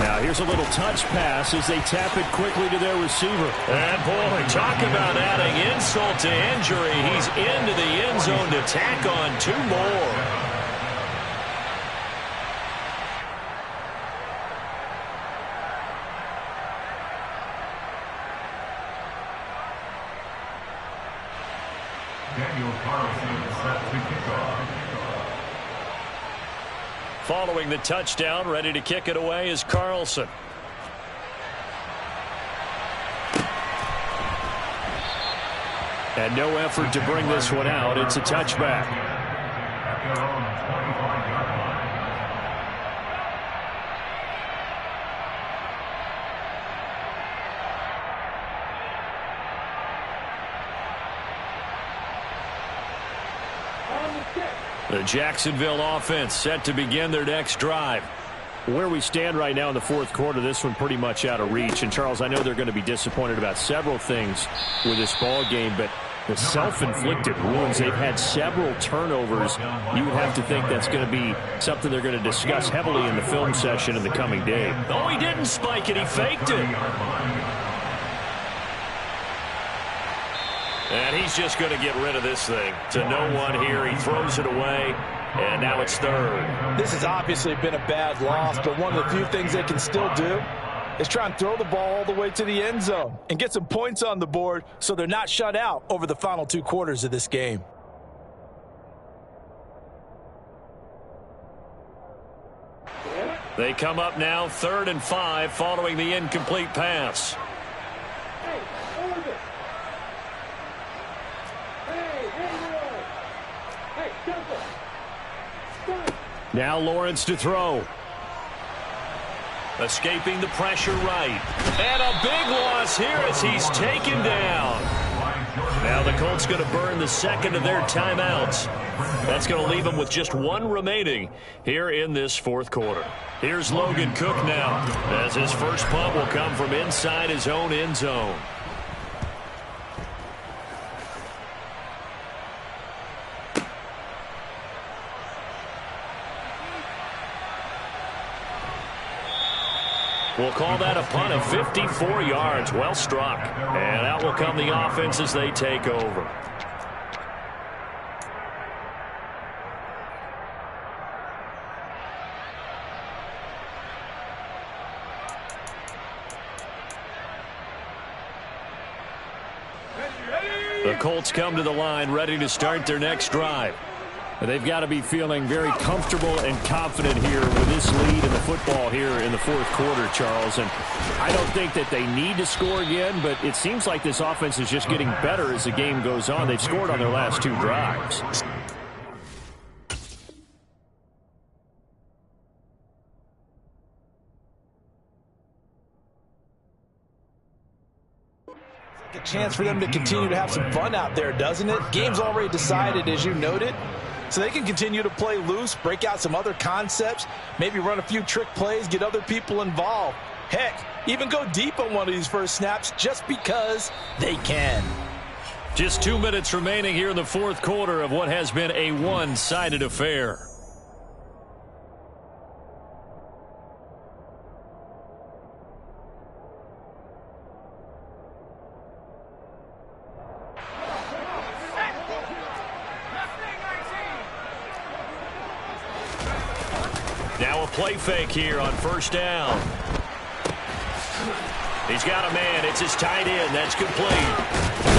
Now here's a little touch pass as they tap it quickly to their receiver. And boy, talk about adding insult to injury. He's into the end zone to tack on 2 more. Daniel Carlson set to kick off. Following the touchdown, ready to kick it away is Carlson. And no effort to bring this one out. It's a touchback. At their own 25-yard line. The Jacksonville offense set to begin their next drive. Where we stand right now in the fourth quarter, this one pretty much out of reach. And, Charles, I know they're going to be disappointed about several things with this ball game, but the self-inflicted wounds, they've had several turnovers. You would have to think that's going to be something they're going to discuss heavily in the film session in the coming day. Oh, he didn't spike it. He faked it. And he's just going to get rid of this thing. To no one here. He throws it away. And now it's third. This has obviously been a bad loss, but one of the few things they can still do is try and throw the ball all the way to the end zone and get some points on the board so they're not shut out over the final 2 quarters of this game. They come up now 3rd and 5 following the incomplete pass. Now Lawrence to throw. Escaping the pressure right. And a big loss here as he's taken down. Now the Colts going to burn the second of their timeouts. That's going to leave them with just 1 remaining here in this fourth quarter. Here's Logan Cook now as his first punt will come from inside his own end zone. We'll call that a punt of 54 yards. Well struck. And out will come the offense as they take over. The Colts come to the line ready to start their next drive. They've got to be feeling very comfortable and confident here with this lead in the football here in the fourth quarter, Charles. And I don't think that they need to score again, but it seems like this offense is just getting better as the game goes on. They've scored on their last 2 drives. A chance for them to continue to have some fun out there, doesn't it? Game's already decided, as you noted. So they can continue to play loose, break out some other concepts, maybe run a few trick plays, get other people involved. Heck, even go deep on one of these first snaps just because they can. Just 2 minutes remaining here in the fourth quarter of what has been a one-sided affair. Now a play fake here on first down. He's got a man. It's his tight end. That's complete.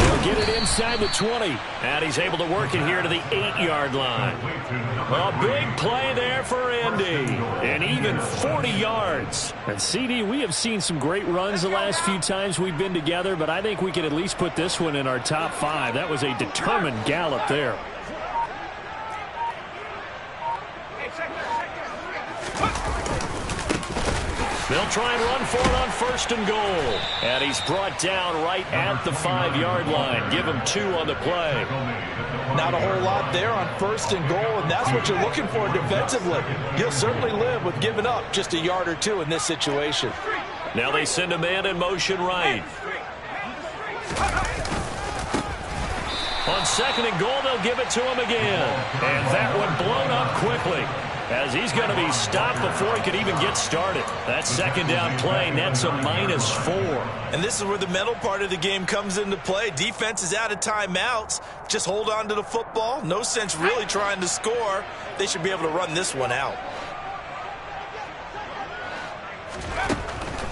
He'll get it inside the 20. And he's able to work it here to the 8-yard line. A big play there for Indy. And even 40 yards. And CD, we have seen some great runs the last few times we've been together, but I think we could at least put this one in our top 5. That was a determined gallop there. They'll try and run for it on first and goal. And he's brought down right at the 5-yard line. Give him 2 on the play. Not a whole lot there on first and goal, and that's what you're looking for defensively. He'll certainly live with giving up just a yard or 2 in this situation. Now they send a man in motion right. On second and goal, they'll give it to him again. And that one blown up quickly, as he's going to be stopped before he could even get started. That second down play nets a -4. And this is where the mental part of the game comes into play. Defense is out of timeouts. Just hold on to the football. No sense really trying to score. They should be able to run this one out.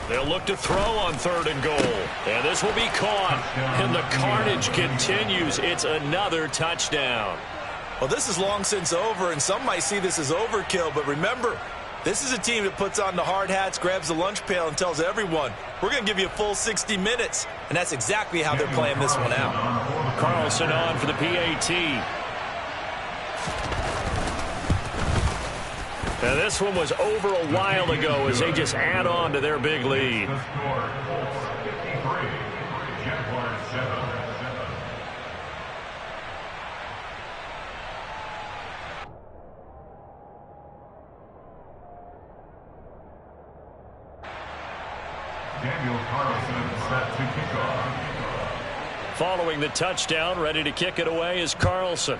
They'll look to throw on third and goal. And this will be caught. And the carnage continues. It's another touchdown. Well, this is long since over, and some might see this as overkill, but remember, this is a team that puts on the hard hats, grabs the lunch pail, and tells everyone, we're going to give you a full 60 minutes, and that's exactly how they're playing this one out. Carlson on for the PAT. Now, this one was over a while ago as they just add on to their big lead. Daniel Carlson set to kick off. Following the touchdown, ready to kick it away is Carlson.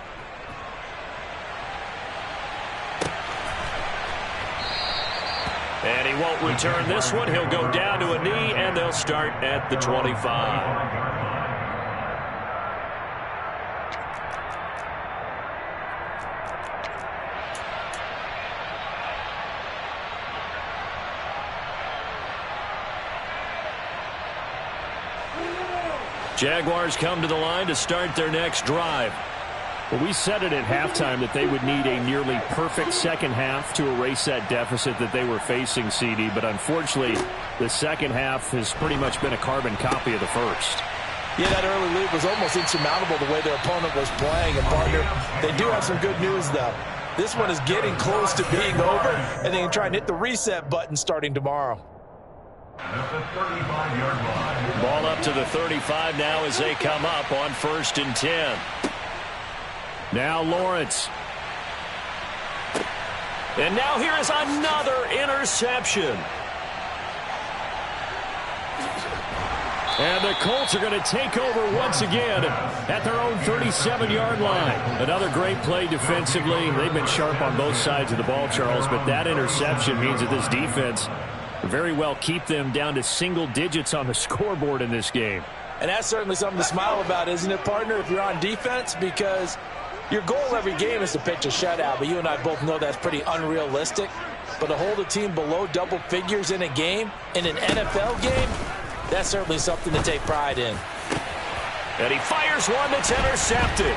And he won't return this one. He'll go down to a knee, and they'll start at the 25. Jaguars come to the line to start their next drive. Well, we said it at halftime that they would need a nearly perfect second half to erase that deficit that they were facing, CD. But unfortunately, the second half has pretty much been a carbon copy of the first. Yeah, that early lead was almost insurmountable the way their opponent was playing. And, partner, they do have some good news, though. This one is getting close to being over, and they can try and hit the reset button starting tomorrow. At the 35-yard line. Ball up to the 35 now as they come up on 1st and 10. Now Lawrence. And now here is another interception. And the Colts are going to take over once again at their own 37-yard line. Another great play defensively. They've been sharp on both sides of the ball, Charles, but that interception means that this defense very well keep them down to single digits on the scoreboard in this game. And that's certainly something to smile about, isn't it, partner, if you're on defense? Because your goal every game is to pitch a shutout, but you and I both know that's pretty unrealistic. But to hold a team below double figures in a game, in an NFL game, that's certainly something to take pride in. And he fires one that's intercepted.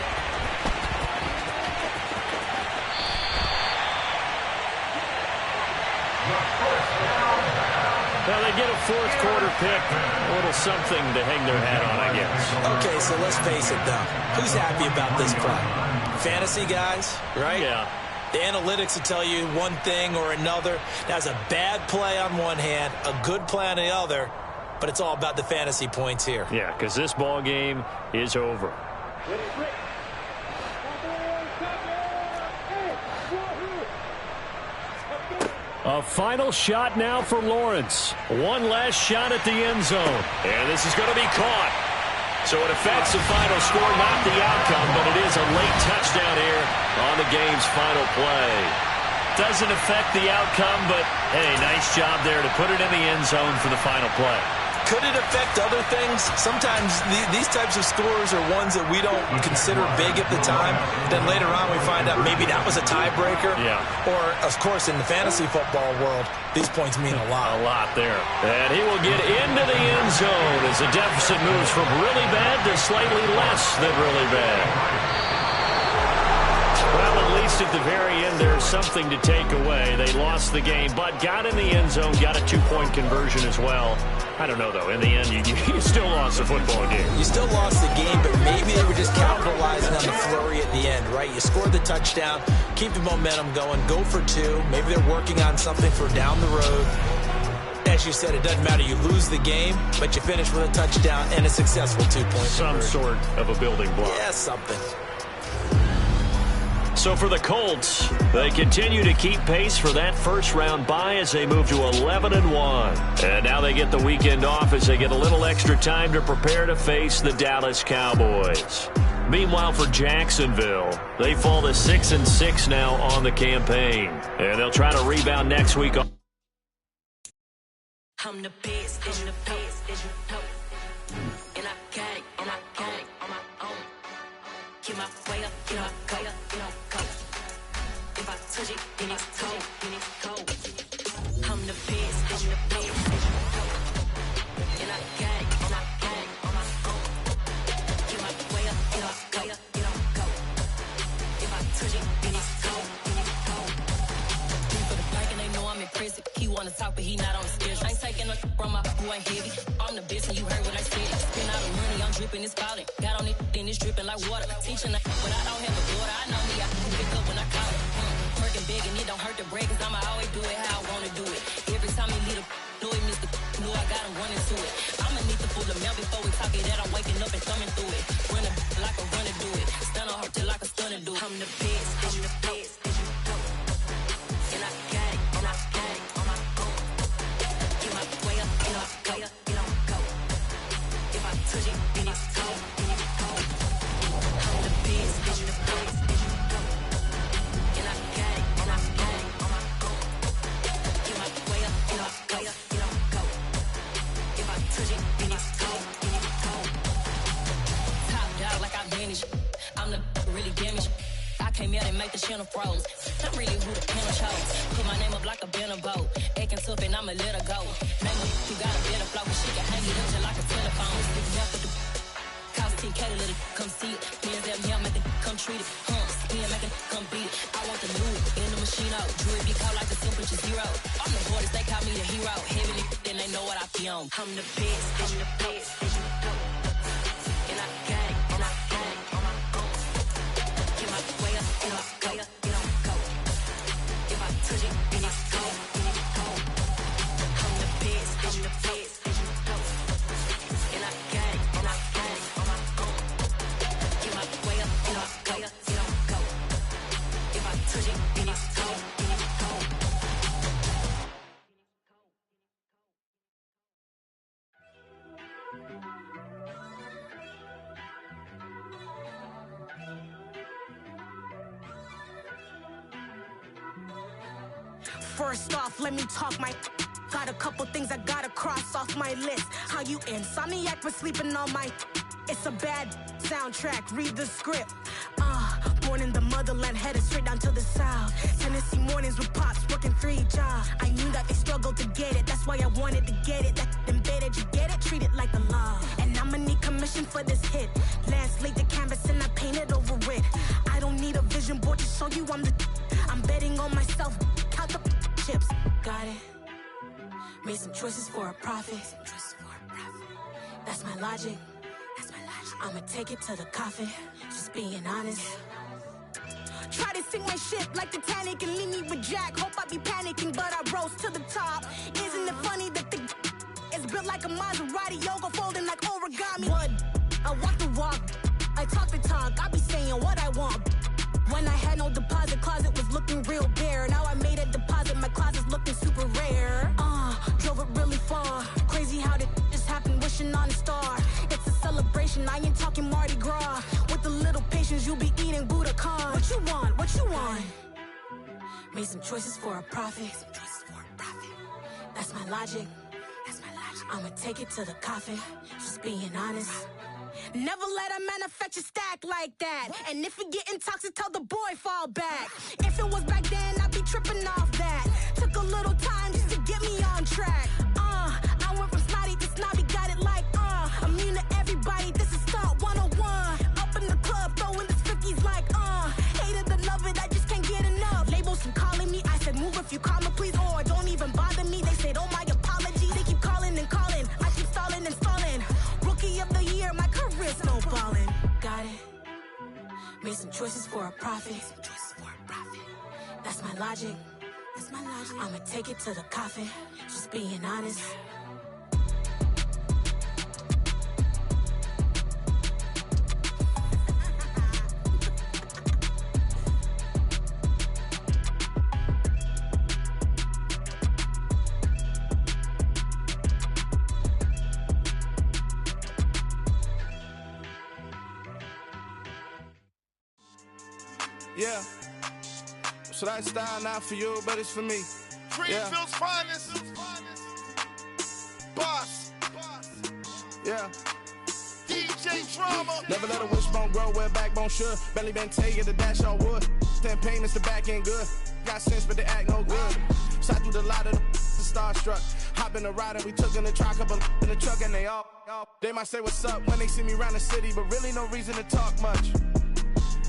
Now they get a fourth quarter pick. A little something to hang their hat on, I guess. Okay, so let's face it, though. Who's happy about this play? Fantasy guys, right? Yeah. The analytics will tell you one thing or another. That's a bad play on one hand, a good play on the other, but it's all about the fantasy points here. Yeah, because this ball game is over. A final shot now for Lawrence. One last shot at the end zone. And this is going to be caught. So it affects the final score, not the outcome, but it is a late touchdown here on the game's final play. Doesn't affect the outcome, but, hey, nice job there to put it in the end zone for the final play. Could it affect other things? Sometimes these types of scores are ones that we don't consider big at the time. Then later on we find out maybe that was a tiebreaker. Yeah. Or, of course, in the fantasy football world, these points mean a lot. A lot there. And he will get into the end zone as the deficit moves from really bad to slightly less than really bad. Well, at least at the very end, there's something to take away. They lost the game, but got in the end zone, got a two-point conversion as well. I don't know, though. In the end, you still lost the football game. You still lost the game, but maybe they were just capitalizing on the flurry at the end, right? You scored the touchdown, keep the momentum going, go for two. Maybe they're working on something for down the road. As you said, it doesn't matter. You lose the game, but you finish with a touchdown and a successful two-point Some sort of a building block. Yeah, something. So for the Colts, they continue to keep pace for that first-round bye as they move to 11-1. And now they get the weekend off as they get a little extra time to prepare to face the Dallas Cowboys. Meanwhile, for Jacksonville, they fall to 6-6 now on the campaign. And they'll try to rebound next week. I'm the best, I'm the best, and I got it, on my own. Get my way up, get my go. If I touch it, then it's cold, I'm the best, and I got it, on my own. Get my way up, get my go. If I touch it, then it's cold. For the bike and they know I'm impressive. He wanna talk, but he not on the schedule. I ain't taking no from my who ain't heavy. I'm the best, and you heard what I said. Spend all the money, I'm dripping, it's falling. Got on it, then it's dripping like water. Teaching, but I don't have a border. I know me, I can pick up when I call it. Working big, and it don't hurt to break, cause I'ma always do it how I wanna do it. Every time he lead a know it, Mr. Know I got him running to it. I'ma need to pull the mail before we talk it that I'm waking up and thumbing through it. Run a like a runner do it. Stun on her till like a stunner do it. I'm the best, and I got it, on my own. Get my way up, get my go. touch it, then it's cold. Top dog like I vanished. I'm the really damaged. I came out and make the channel froze. I'm really who the panel chose. Put my name up like a banner boat. Acting tough and I'ma let her go. Name her, you got a better flow. She can hang it up just like a telephone. Sticking up with the cost 10K to let it come see it. Hands down here, make it come treat it. Spin, make it come beat it. I want the new in the machine out. Jewelry be called like the temperature zero. I'm the borders, they call me the hero. Heavy then they know what I be on. I'm the best, I'm the best, and you know. And I gang, and I gang on my own. Get my way up, get up, go, get on, go. If I touch it, then it's cold, then it's cold. I'm the best, and you know. And I gang, and I gang on my own. Get my way up, get up, go, get on, go. If I touch it, then it's cold, then it's cold. First off, let me talk my. Got a couple things I gotta cross off my list. How you insomniac for sleeping on my. It's a bad soundtrack, read the script. Born in the motherland, headed straight down to the south. Tennessee mornings with pops, working 3 jobs. I knew that they struggled to get it, that's why I wanted to get it. That embedded, you get it, treat it like the law. And I'ma need commission for this hit. Last laid the canvas and I painted over it. I don't need a vision board to show you I'm the. I'm betting on myself, count the chips. Got it. Made some choices for a profit. That's my logic. I'ma take it to the coffin. Just being honest. Try to sink my ship like Titanic and leave me with Jack. Hope I be panicking, but I rose to the top. Isn't it funny that the is built like a Maserati, yoga folding like origami? What? I walk the walk, I talk the talk. I be saying what I want. When I had no deposit, closet was looking real bare. Now I made a deposit, my closet's looking super rare. Drove it really far. Crazy how did just happen, wishing on a star. It's a celebration, I ain't talking Mardi Gras. With a little patience, you'll be eating Budokan. What you want? What you want? Made some choices for a profit. That's my logic. I'ma take it to the coffin. Just being honest. Never let a manufacture stack like that. And if it getting toxic, tell the boy fall back. If it was back then, I'd be tripping off that. Took a little time just to get me on track. I went from snotty to snobby, got it like immune to everybody, this is Stunt 101. Up in the club, throwing the 50s like hate it or love it, I just can't get enough. Labels from calling me, I said move if you call me please, or don't even bother me. They said oh my apologies, they keep calling and calling. I keep stalling and stalling. Rookie of the year, my career's snowballing. Got it. Made some choices for a profit. That's my logic. I'ma take it to the coffin. Just being honest. Yeah. So that style not for you, but it's for me. Greenfield's finest. Boss. Yeah. DJ Drama. Never let a wishbone grow where backbone should. Belly been taking the dash on wood. Campaign is the back end good. Got sense, but they act no good. Shot through the lot of the starstruck. Hop in the ride and we took in the truck, couple in the truck, and they might say what's up when they see me around the city, but really no reason to talk much.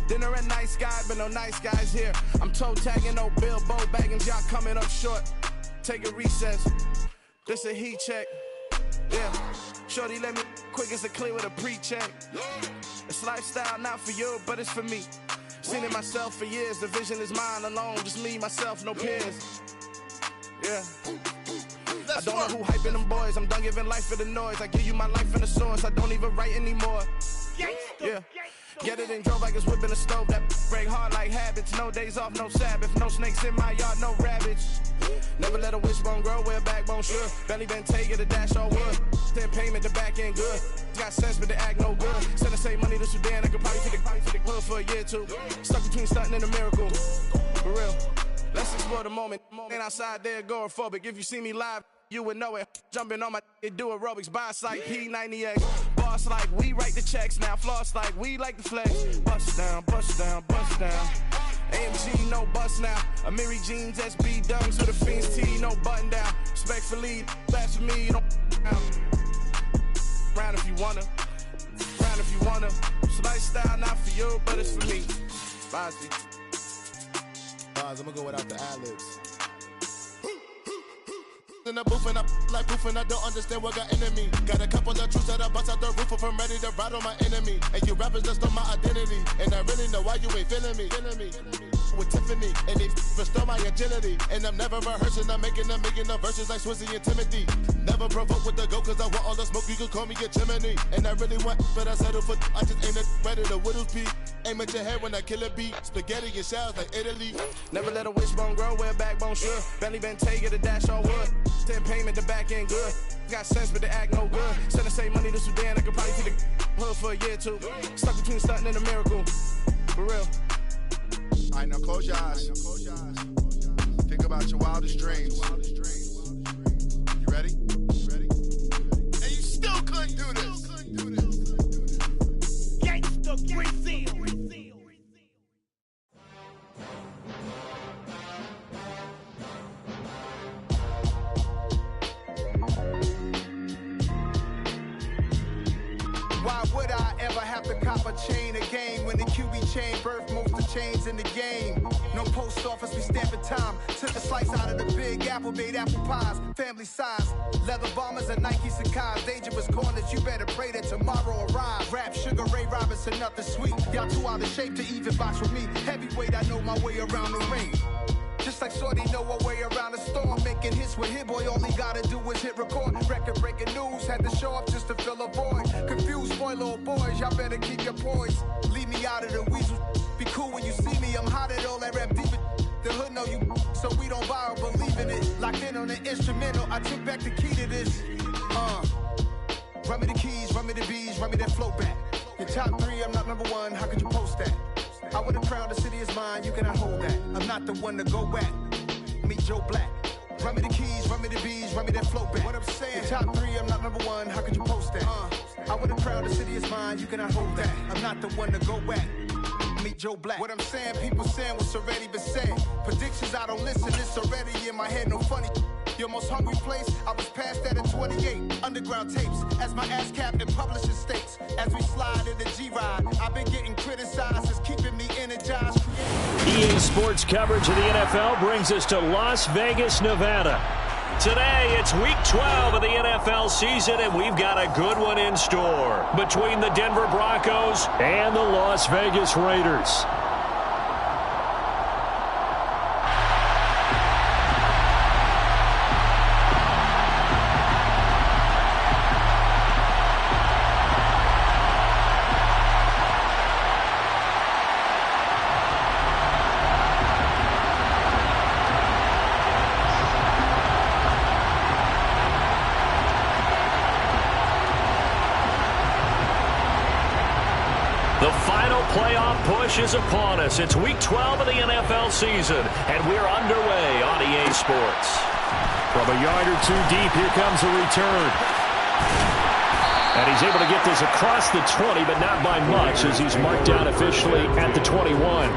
Dinner at Nice Guy, but no nice guys here. I'm toe tagging, no Bilbo Baggins, y'all coming up short. Take a recess. This a heat check. Yeah. Shorty let me quick as a clear with a pre-check. It's lifestyle not for you, but it's for me. Seen it myself for years. The vision is mine alone. Just me, myself, no peers. Yeah. I don't know who hyping them boys. I'm done giving life for the noise. I give you my life in the source. I don't even write anymore. Yeah. Get it and drove like it's whipping a stove. That break hard like habits. No days off, no Sabbath. No snakes in my yard, no rabbits. Never let a wishbone grow where a backbone should. Belly been taking the dash on wood. Then payment, the back end good. Got sense, but they act no good. Send the same money to Sudan. I could probably take the hood for a year or two. Stuck between stunting and a miracle. For real. Let's explore the moment. Ain't outside there agoraphobic. If you see me live, you would know it. Jumping on my do aerobics, boss like P90X. Boss like we write the checks now. Floss like we like the flex. Bust down, bust down, bust down. AMG, no bust now. Amiri jeans, SB dunks with a Fiends T, no button down. Respectfully, that's for me, don't round if you wanna. Round if you wanna. It's lifestyle, not for you, but it's for me. Bozzy. I'm gonna go without the ad-libs. In the booth and I like proof and I don't understand what got into me. Got a couple of truths that I bust out the roof if I'm ready to ride on my enemy. And you rappers just stole my identity, and I really know why you ain't feeling me. With Tiffany, and they restore my agility. And I'm never rehearsing, I'm making a million of verses like Swizzy and Timothy. Never provoke with the go, cause I want all the smoke, you can call me a Gemini. And I really want, but I settle for, I just ain't ready to whittles be. Aim at your head when I kill a beat. Spaghetti and shells like Italy. Never let a wishbone grow where a backbone should. Belly Bentayga, the dash all wood. 10 payment, the back end good. Got sense, but the act no good. Send the same money to Sudan, I could probably see the hood for a year or two. Stuck between stunting and a miracle. For real. All right, now close your eyes. Think about your wildest dreams. You ready? And you still couldn't do this. Gangsta Brazil. Why would I ever have to cop a chain again when the QB chain birthed most of chains in the game? No post office, we stamping time. Took a slice out of the big apple, made apple pies. Family size, leather bombers and Nike Sacai's. Dangerous corners, you better pray that tomorrow arrives. Rap, Sugar Ray Robinson, nothing sweet. Y'all too out of shape to even box with me. Heavyweight, I know my way around the ring. Just like Shorty know her way around the storm. Making hits with Hit Boy, all he gotta do is hit record. Record breaking news, had to show up just to fill a void. Confused, spoiled little boys, y'all better keep your poise. Leave me out of the weasel. Be cool when you see me, I'm hot at all that rap deep. The hood know you, so we don't borrow, believe in it. Locked in on the instrumental, I took back the key to this. Run me the keys, run me the bees, run me that flow back. Your top 3, I'm not number 1, how could you post that? I would have crowned the city is mine, you cannot hold that. I'm not the one to go at. Meet Joe Black. Run me the keys, run me the bees, run me that flow back. What I'm saying, your top 3, I'm not number 1, how could you post that? I would have crowned the city is mine, you cannot hold that. I'm not the one to go at. Meet Joe Black. What I'm saying, people saying what's already been said. Predictions, I don't listen, it's already in my head, no funny. Your most hungry place, I was past that at 28. Underground tapes, as my ass captain publishing states. As we slide in the G-Ride, I've been getting criticized, it's keeping me energized. EA Sports coverage of the NFL brings us to Las Vegas, Nevada. Today, it's Week 12 of the NFL season, and we've got a good one in store between the Denver Broncos and the Las Vegas Raiders. Is upon us. It's Week 12 of the NFL season, and we're underway on EA Sports. From a yard or two deep, here comes the return. And he's able to get this across the 20, but not by much, as he's marked down officially at the 21.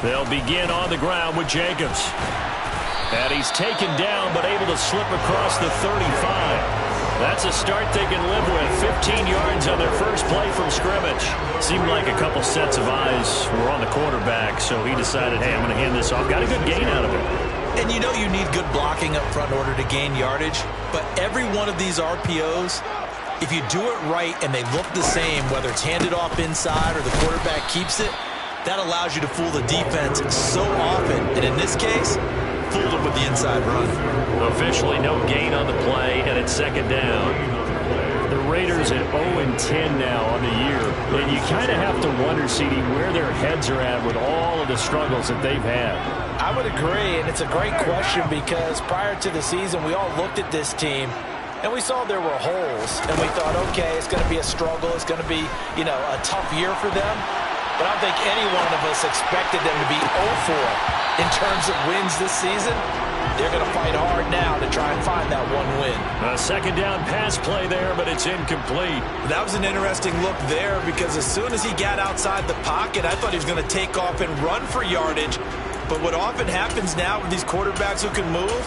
They'll begin on the ground with Jacobs. And he's taken down, but able to slip across the 35. That's a start they can live with. 15 yards on their first play from scrimmage. Seemed like a couple sets of eyes were on the quarterback, so he decided, hey, I'm going to hand this off. Got a good gain out of it. And you know you need good blocking up front in order to gain yardage. but every one of these RPOs, if you do it right and they look the same, whether it's handed off inside or the quarterback keeps it, that allows you to fool the defense so often. And in this case, fooled them with the inside run. Officially no gain on the play, and it's second down. The Raiders at 0-10 now on the year. And you kind of have to wonder, CD, where their heads are at with all of the struggles that they've had. I would agree, and it's a great question because prior to the season, we all looked at this team, and we saw there were holes, and we thought, okay, it's going to be a struggle. It's going to be, a tough year for them. But I don't think any one of us expected them to be 0-4 in terms of wins this season. They're going to fight hard now to try and find that one win. A second down pass play there, but it's incomplete. That was an interesting look there because as soon as he got outside the pocket, I thought he was going to take off and run for yardage. But what often happens now with these quarterbacks who can move,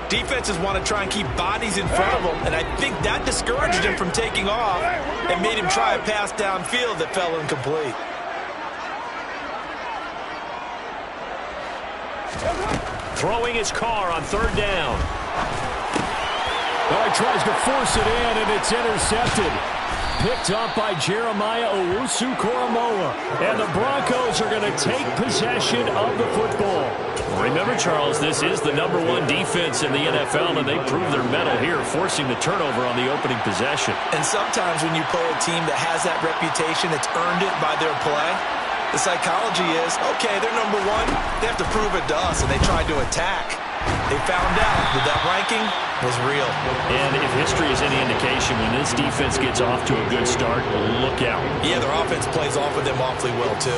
defenses want to try and keep bodies in front of them, and I think that discouraged him from taking off and made him try a pass downfield that fell incomplete. Throwing his car on third down. Well, he tries to force it in, and it's intercepted. Picked up by Jeremiah Owusu-Koramoah. And the Broncos are going to take possession of the football. Remember, Charles, this is the #1 defense in the NFL, and they prove their mettle here, forcing the turnover on the opening possession. And sometimes when you play a team that has that reputation, it's earned it by their play. The psychology is, okay, they're #1. They have to prove it to us, and they tried to attack. They found out that that ranking was real. And if history is any indication, when this defense gets off to a good start, look out. Yeah, their offense plays off of them awfully well, too.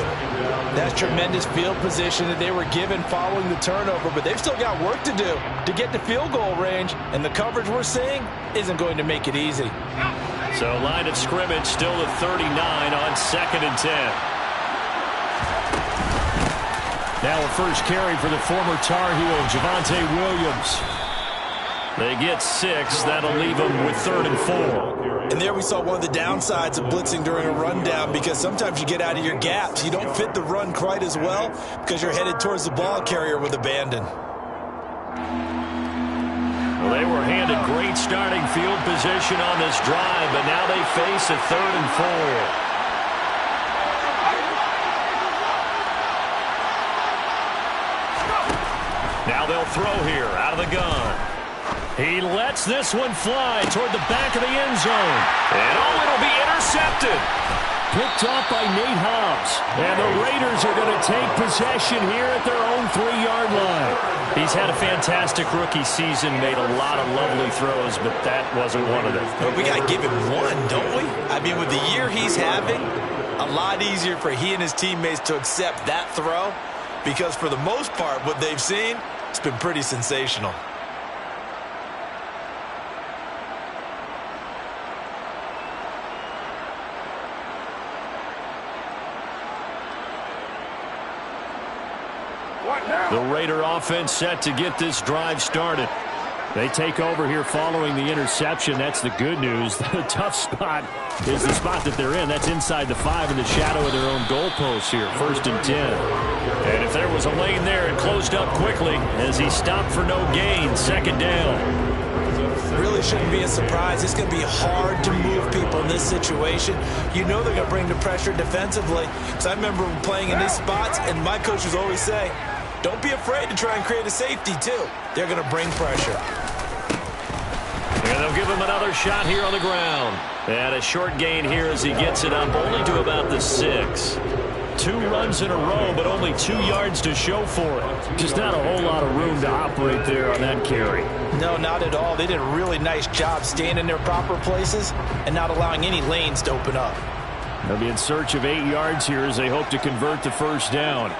That's tremendous field position that they were given following the turnover, but they've still got work to do to get to field goal range, and the coverage we're seeing isn't going to make it easy. So line of scrimmage still at 39 on 2nd and 10. Now a first carry for the former Tar Heel, Javonte Williams. They get 6. That'll leave them with 3rd and 4. And there we saw one of the downsides of blitzing during a rundown because sometimes you get out of your gaps. You don't fit the run quite as well because you're headed towards the ball carrier with abandon. Well, they were handed great starting field position on this drive, but now they face a 3rd and 4. Now they'll throw here out of the gun. He lets this one fly toward the back of the end zone. And it'll be intercepted. Picked off by Nate Hobbs. And the Raiders are going to take possession here at their own 3-yard line. He's had a fantastic rookie season, made a lot of lovely throws, but that wasn't one of them. But we got to give him one, don't we? I mean, with the year he's having, a lot easier for he and his teammates to accept that throw because for the most part, what they've seen, it's been pretty sensational. The Raider offense set to get this drive started. They take over here following the interception. That's the good news. The tough spot is the spot that they're in. That's inside the 5 in the shadow of their own goalpost here. 1st and 10. And if there was a lane there, it closed up quickly as he stopped for no gain. 2nd down. Really shouldn't be a surprise. It's going to be hard to move people in this situation. You know they're going to bring the pressure defensively. Because I remember playing in these spots, and my coaches always say, don't be afraid to try and create a safety, too. They're going to bring pressure. And they'll give him another shot here on the ground. And a short gain here as he gets it up only to about the 6. 2 runs in a row, but only 2 yards to show for it. Just not a whole lot of room to operate there on that carry. No, not at all. They did a really nice job staying in their proper places and not allowing any lanes to open up. They'll be in search of 8 yards here as they hope to convert the first down.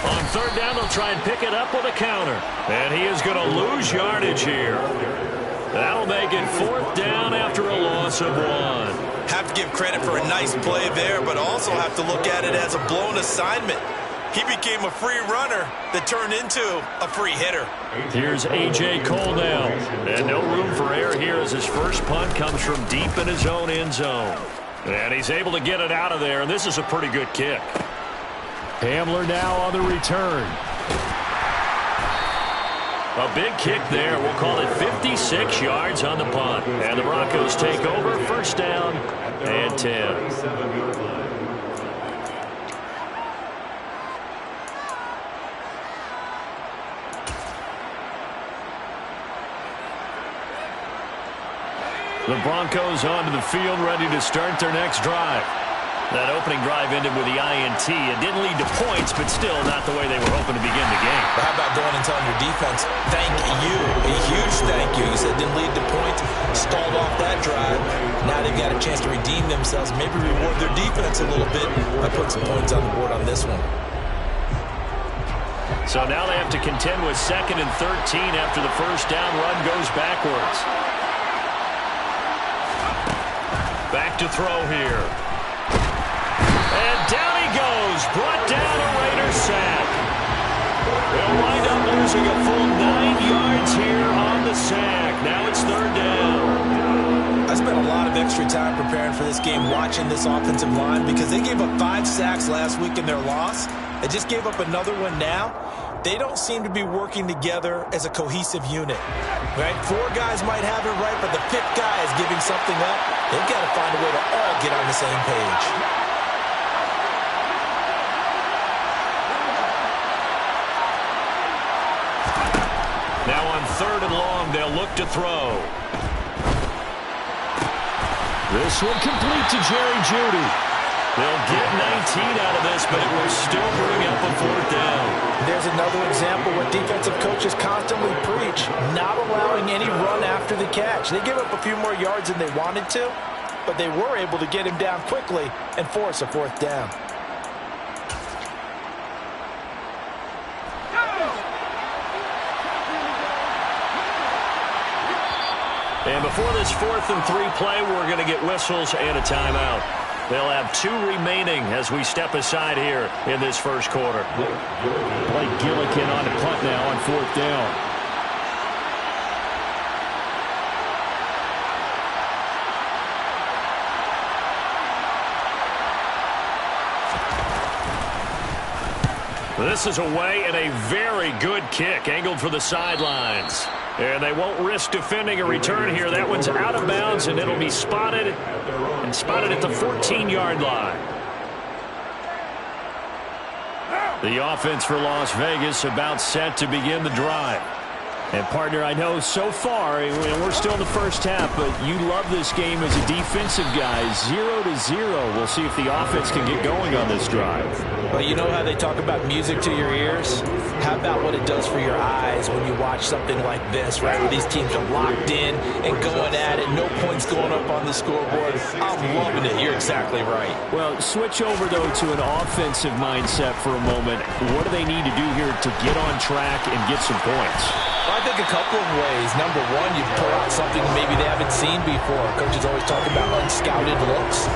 On 3rd down, they'll try and pick it up with a counter. And he is going to lose yardage here. That'll make it 4th down after a loss of 1. Have to give credit for a nice play there, but also have to look at it as a blown assignment. He became a free runner that turned into a free hitter. Here's A.J. Cole now. And no room for error here as his first punt comes from deep in his own end zone. And he's able to get it out of there, and this is a pretty good kick. Hamler now on the return. A big kick there. We'll call it 56 yards on the punt. And the Broncos take over, first down and 10. The Broncos onto the field, ready to start their next drive. That opening drive ended with the INT. It didn't lead to points, but still not the way they were hoping to begin the game. But how about going and telling your defense, thank you, a huge thank you. You said didn't lead to points, stalled off that drive. Now they've got a chance to redeem themselves, maybe reward their defense a little bit by putting some points on the board on this one. So now they have to contend with 2nd and 13 after the first down run goes backwards. Back to throw here. And down he goes. Brought down a Raider sack. They'll wind up losing a full 9 yards here on the sack. Now it's 3rd down. I spent a lot of extra time preparing for this game, watching this offensive line, because they gave up 5 sacks last week in their loss. They just gave up another one now. They don't seem to be working together as a cohesive unit. Right? 4 guys might have it right, but the 5th guy is giving something up. They've got to find a way to all get on the same page. Now on 3rd and long, they'll look to throw. This one complete to Jerry Jeudy. They'll get 19 out of this, but it will still bring up a 4th down. There's another example what defensive coaches constantly preach, not allowing any run after the catch. They gave up a few more yards than they wanted to, but they were able to get him down quickly and force a 4th down. And before this 4th and 3 play, we're going to get whistles and a timeout. They'll have 2 remaining as we step aside here in this first quarter. Blake Gillikin on the punt now on 4th down. This is away and a very good kick angled for the sidelines. And they won't risk defending a return here. That one's out of bounds, and it'll be spotted at the 14-yard line. The offense for Las Vegas about set to begin the drive. And, partner, I know so far, we're still in the first half, but you love this game as a defensive guy. 0-0. We'll see if the offense can get going on this drive. Well, you know how they talk about music to your ears? How about what it does for your eyes when you watch something like this, right, where these teams are locked in and going at it, no points going up on the scoreboard? I'm loving it. You're exactly right. Well, switch over, though, to an offensive mindset for a moment. What do they need to do here to get on track and get some points? Well, I think a couple of ways. Number one, you pull out something maybe they haven't seen before. Coaches always talk about unscouted looks.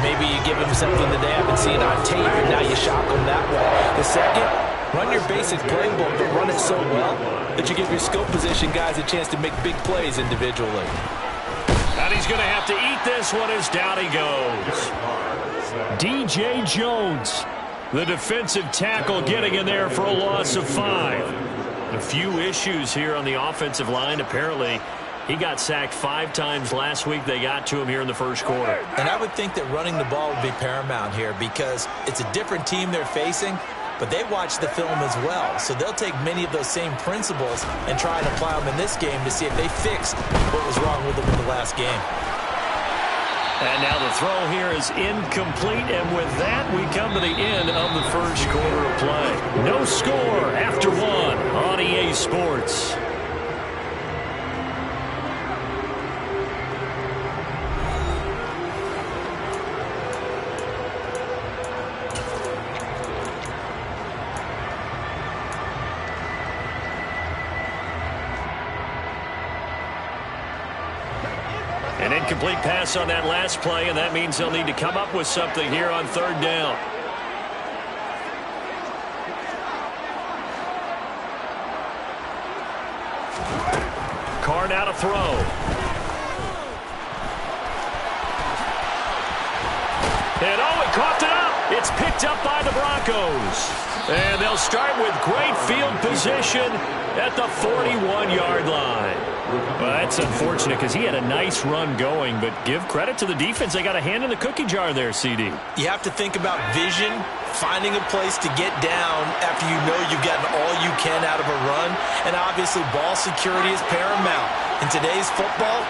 Maybe you give them something that they haven't seen on tape, and now you shock them that way. The second, run your basic playbook, but run it so well that you give your skill position guys a chance to make big plays individually. And he's going to have to eat this one as down he goes. DJ Jones, the defensive tackle, getting in there for a loss of 5. A few issues here on the offensive line. Apparently, he got sacked 5 times last week. They got to him here in the first quarter. And I would think that running the ball would be paramount here because it's a different team they're facing, but they watch the film as well. So they'll take many of those same principles and try and apply them in this game to see if they fix what was wrong with them in the last game. And now the throw here is incomplete, and with that, we come to the end of the first quarter of play. No score after 1 on EA Sports. An incomplete pass on that last play, and that means they'll need to come up with something here on 3rd down. Carr now to throw. And he coughed it up. It's picked up by the Broncos. And they'll start with great field position at the 41-yard line. Well, that's unfortunate because he had a nice run going, but give credit to the defense. They got a hand in the cookie jar there, CD. You have to think about vision, finding a place to get down after you know you've gotten all you can out of a run, and obviously ball security is paramount. In today's football,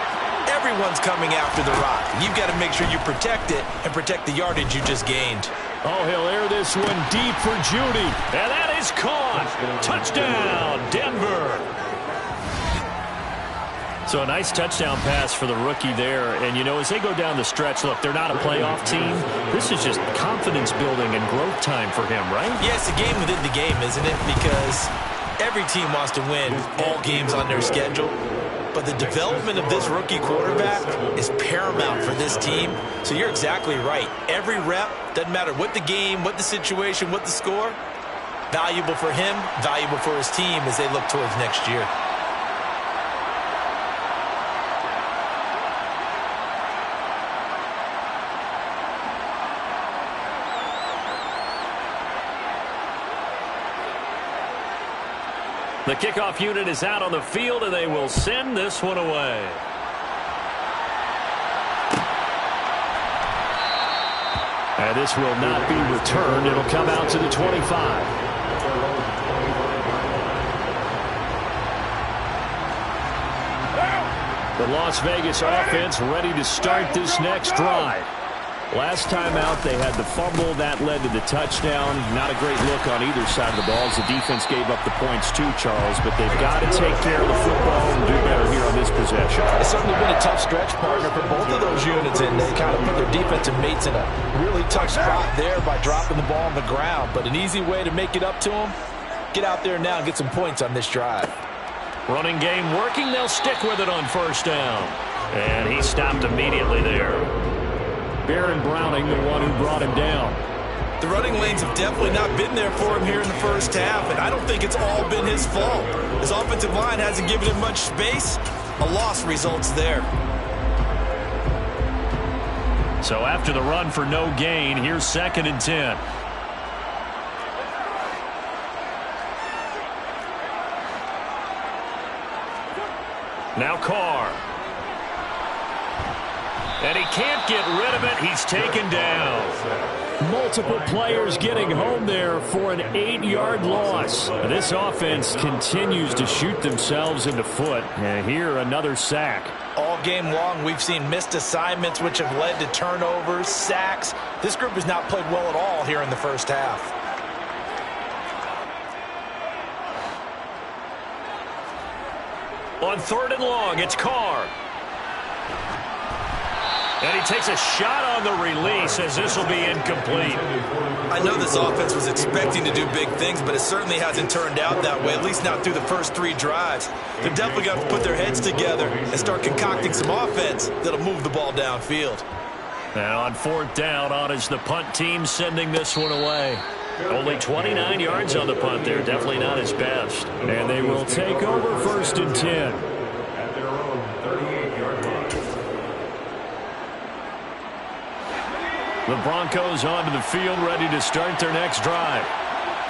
everyone's coming after the rock. You've got to make sure you protect it and protect the yardage you just gained. Oh, he'll air this one deep for Judy. And that is caught. Touchdown, Denver. So a nice touchdown pass for the rookie there. And, you know, as they go down the stretch, look, they're not a playoff team. This is just confidence building and growth time for him, right? Yeah, it's a game within the game, isn't it? Because every team wants to win all games on their schedule. But the development of this rookie quarterback is paramount for this team. So you're exactly right. Every rep, doesn't matter what the game, what the situation, what the score, valuable for him, valuable for his team as they look towards next year. The kickoff unit is out on the field, and they will send this one away. And this will not be returned. It'll come out to the 25. The Las Vegas offense ready to start this next drive. Last time out, they had the fumble. That led to the touchdown. Not a great look on either side of the ball as the defense gave up the points too, Charles. But they've got to take care of the football and do better here on this possession. It's certainly been a tough stretch, partner, for both of those units. And they kind of put their defensive mates in a really tough spot there by dropping the ball on the ground. But an easy way to make it up to them, get out there now and get some points on this drive. Running game working. They'll stick with it on first down. And he stopped immediately there. Baron Browning, the one who brought him down. The running lanes have definitely not been there for him here in the first half, and I don't think it's all been his fault. His offensive line hasn't given him much space. A loss results there. So after the run for no gain, here's 2nd and 10. Now Carr. And he can't get rid of it. He's taken down. Multiple players getting home there for an 8-yard loss. This offense continues to shoot themselves in the foot. And here, another sack. All game long, we've seen missed assignments, which have led to turnovers, sacks. This group has not played well at all here in the first half. On 3rd and long, it's Carr. And he takes a shot on the release as this will be incomplete. I know this offense was expecting to do big things, but it certainly hasn't turned out that way, at least not through the first 3 drives. They're definitely going to put their heads together and start concocting some offense that'll move the ball downfield. Now on 4th down, on is the punt team sending this one away. Only 29 yards on the punt there. Definitely not his best. And they will take over 1st and 10. The Broncos onto the field, ready to start their next drive.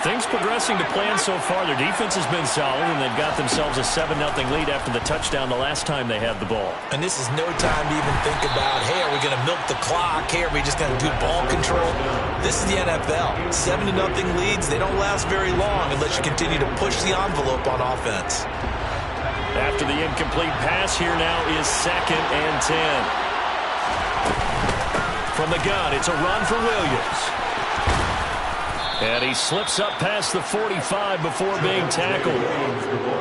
Things progressing to plan so far. Their defense has been solid, and they've got themselves a 7-0 lead after the touchdown the last time they had the ball. And this is no time to even think about, hey, are we going to milk the clock? Hey, are we just going to do ball control? This is the NFL. 7-0 leads, they don't last very long unless you continue to push the envelope on offense. After the incomplete pass, here now is 2nd and 10. From the gun, it's a run for Williams. And he slips up past the 45 before being tackled.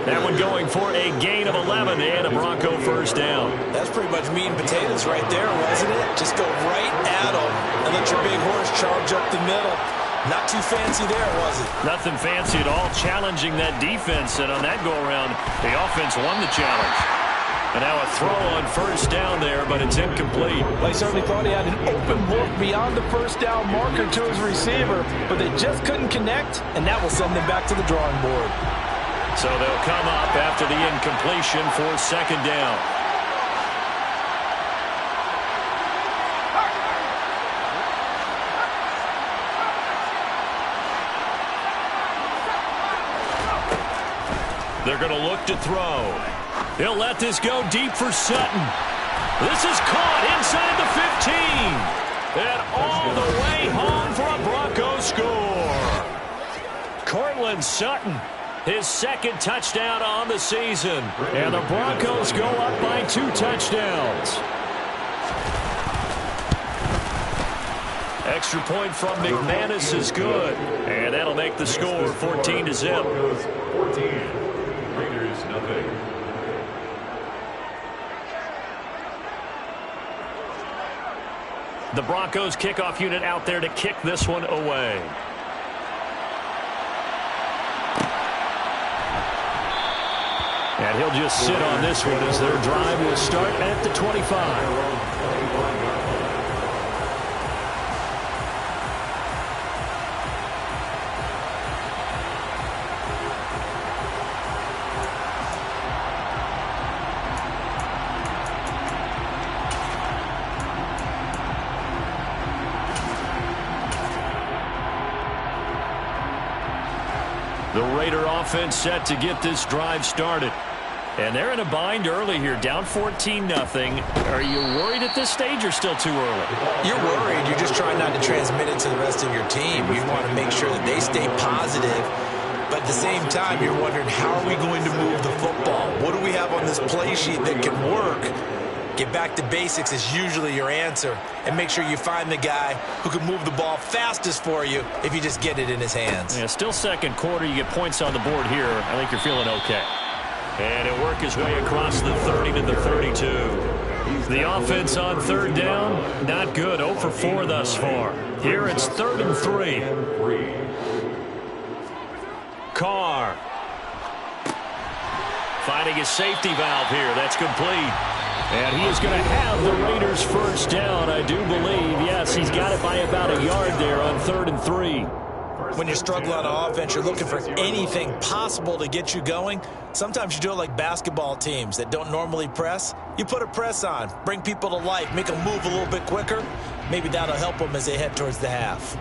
That one going for a gain of 11 and a Bronco first down. That's pretty much meat and potatoes right there, wasn't it? Just go right at him and let your big horse charge up the middle. Not too fancy there, was it? Nothing fancy at all, challenging that defense. And on that go-around, the offense won the challenge. And now a throw on first down there, but it's incomplete. Well, he certainly thought he had an open look beyond the first down marker to his receiver, but they just couldn't connect, and that will send them back to the drawing board. So they'll come up after the incompletion for 2nd down. They're going to look to throw. He'll let this go deep for Sutton. This is caught inside the 15. And all the way home for a Broncos score. Courtland Sutton, his second touchdown on the season. And the Broncos go up by 2 touchdowns. Extra point from McManus is good. And that'll make the score 14-0. 14. Raiders nothing. The Broncos kickoff unit out there to kick this one away. And he'll just sit on this one as their drive will start at the 25. The Raider offense set to get this drive started. And they're in a bind early here, down 14-0. Are you worried at this stage or still too early? You're worried. You're just trying not to transmit it to the rest of your team. You want to make sure that they stay positive. But at the same time, you're wondering, how are we going to move the football? What do we have on this play sheet that can work? Get back to basics is usually your answer. And make sure you find the guy who can move the ball fastest for you if you just get it in his hands. Yeah, still second quarter. You get points on the board here. I think you're feeling okay. And he'll work his way across the 30 to the 32. The offense on third down, not good. 0 for 4 thus far. Here it's 3rd and 3. Carr. Finding his safety valve here. That's complete. And he is going to have the Raiders first down, I do believe. Yes, he's got it by about a yard there on 3rd and 3. When you're struggling on offense, you're looking for anything possible to get you going. Sometimes you do it like basketball teams that don't normally press. You put a press on, bring people to life, make them move a little bit quicker. Maybe that'll help them as they head towards the half.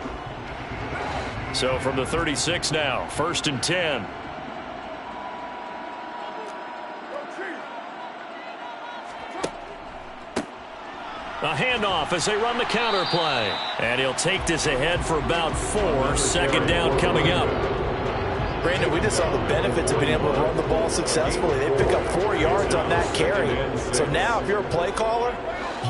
So from the 36 now, 1st and 10. A handoff as they run the counter play. And he'll take this ahead for about 4. 2nd down coming up. Brandon, we just saw the benefits of being able to run the ball successfully. They pick up 4 yards on that carry. So now if you're a play caller,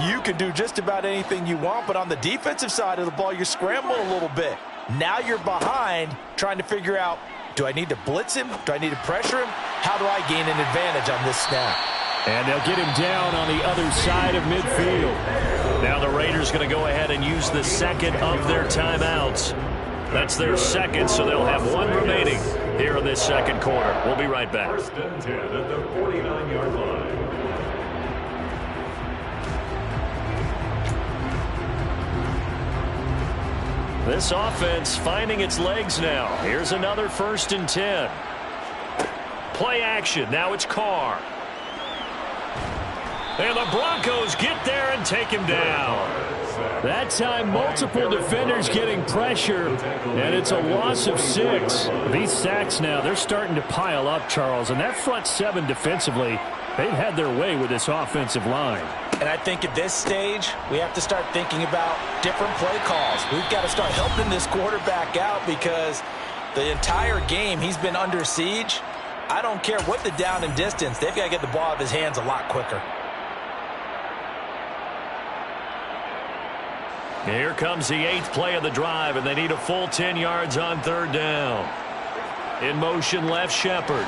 you can do just about anything you want. But on the defensive side of the ball, you're scrambling a little bit. Now you're behind trying to figure out, do I need to blitz him? Do I need to pressure him? How do I gain an advantage on this snap? And they'll get him down on the other side of midfield. Now the Raiders going to go ahead and use the second of their timeouts. That's their second, so they'll have 1 remaining here in this second quarter. We'll be right back. 1st and 10 at the 49-yard line. This offense finding its legs now. Here's another 1st and 10. Play action. Now it's Carr. And the Broncos get there and take him down. That time, multiple defenders getting pressure, and it's a loss of 6. These sacks now, they're starting to pile up, Charles, and that front 7 defensively, they've had their way with this offensive line. And I think at this stage, we have to start thinking about different play calls. We've got to start helping this quarterback out because the entire game he's been under siege. I don't care what the down and distance, they've got to get the ball out of his hands a lot quicker. Here comes the 8th play of the drive, and they need a full 10 yards on 3rd down. In motion, left Shepard.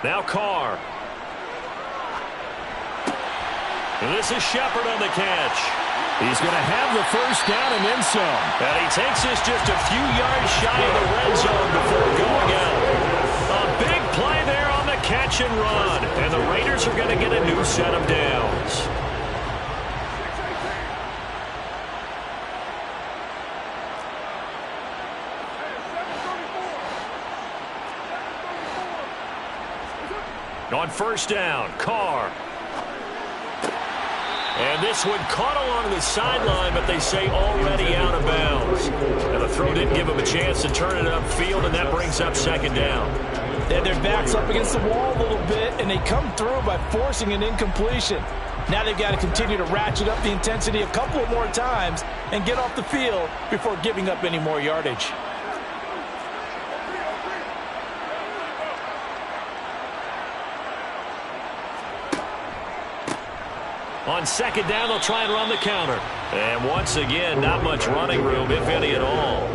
Now Carr. And this is Shepard on the catch. He's going to have the first down and then some. And he takes this just a few yards shy of the red zone before going out. A big play there on the catch and run. And the Raiders are going to get a new set of downs. On 1st down, Carr. And this one caught along the sideline, but they say already out of bounds. And the throw didn't give them a chance to turn it upfield, and that brings up second down. And their back's up against the wall a little bit, and they come through by forcing an incompletion. Now they've got to continue to ratchet up the intensity a couple more times and get off the field before giving up any more yardage. On second down, they'll try and run the counter. And once again, not much running room, if any at all.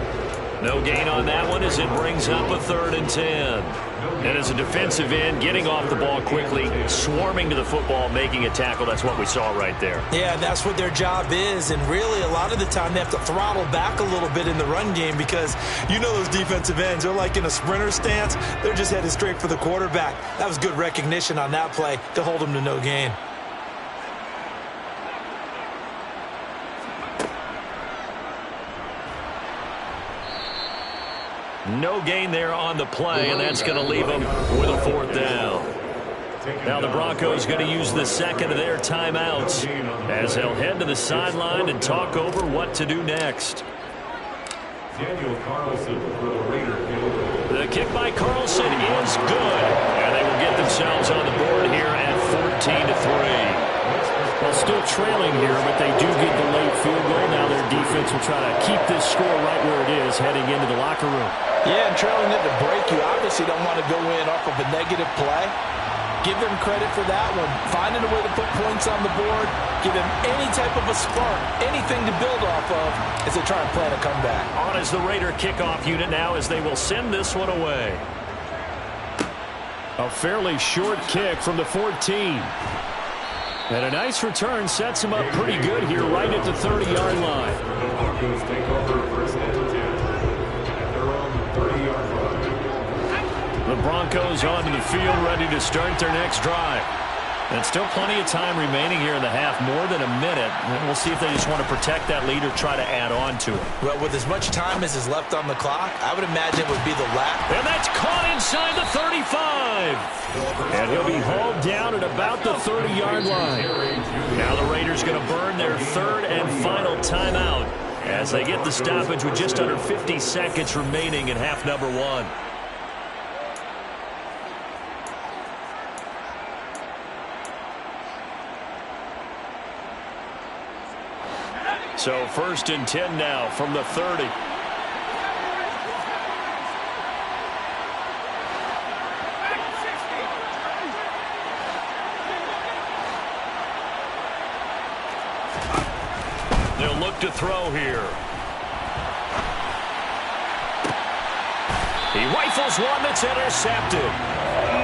No gain on that one as it brings up a 3rd and 10. And as a defensive end, getting off the ball quickly, swarming to the football, making a tackle, that's what we saw right there. Yeah, that's what their job is. And really, a lot of the time, they have to throttle back a little bit in the run game because you know those defensive ends, they're like in a sprinter stance. They're just headed straight for the quarterback. That was good recognition on that play to hold them to no gain. No gain there on the play, and that's going to leave them with a 4th down. Now the Broncos going to use the second of their timeouts as they'll head to the sideline and talk over what to do next. Daniel Carlson for the Raiders. The kick by Carlson is good, and they will get themselves on the board here at 14-3. Well, still trailing here, but they do get the late field goal. Now their defense will try to keep this score right where it is heading into the locker room. Yeah, and trailing it to break, you obviously don't want to go in off of a negative play. Give them credit for that one. Finding a way to put points on the board, give them any type of a spark, anything to build off of as they try and plan a comeback. On is the Raider kickoff unit now as they will send this one away. A fairly short kick from the 14. And a nice return sets him up pretty good here right at the 30-yard line. The Broncos take over 1st and 10 at their own 30-yard line. The Broncos onto the field ready to start their next drive. And still plenty of time remaining here in the half, more than a minute. And we'll see if they just want to protect that lead or try to add on to it. Well, with as much time as is left on the clock, I would imagine it would be the last. And that's caught inside the 35. And he'll be hauled down at about the 30-yard line. Now the Raiders going to burn their 3rd and final timeout as they get the stoppage with just under 50 seconds remaining in half number 1. So 1st and 10 now from the 30. They'll look to throw here. He rifles one that's intercepted.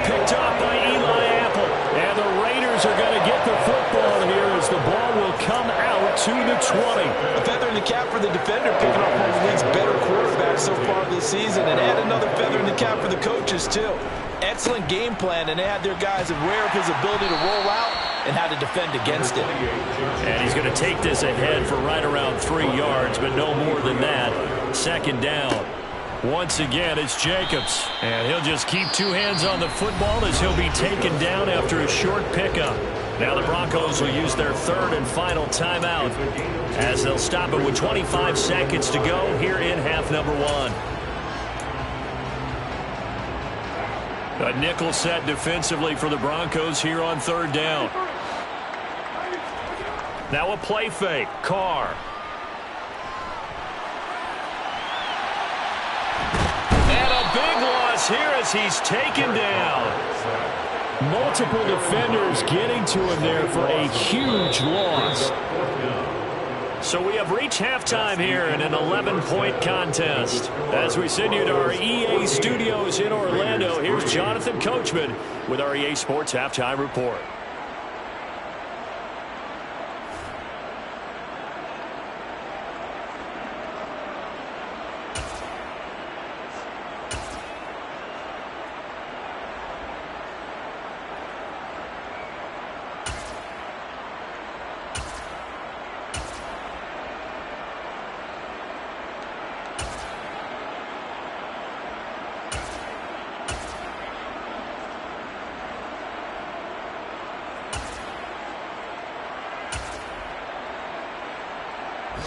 Picked off by Eli Apple. And the Raiders are going to get the football here as the ball will come out to the 20. A feather in the cap for the defender, picking off one of the league's better quarterbacks so far this season, and add another feather in the cap for the coaches, too. Excellent game plan, and they had their guys aware of his ability to roll out and how to defend against it. And he's going to take this ahead for right around 3 yards, but no more than that. 2nd down. Once again, it's Jacobs. And he'll just keep 2 hands on the football as he'll be taken down after a short pickup. Now the Broncos will use their 3rd and final timeout as they'll stop it with 25 seconds to go here in half number 1. A nickel set defensively for the Broncos here on 3rd down. Now a play fake. Carr. And a big loss here as he's taken down. Multiple defenders getting to him there for a huge loss. So we have reached halftime here in an 11-point contest. As we send you to our EA studios in Orlando, here's Jonathan Coachman with our EA Sports Halftime Report.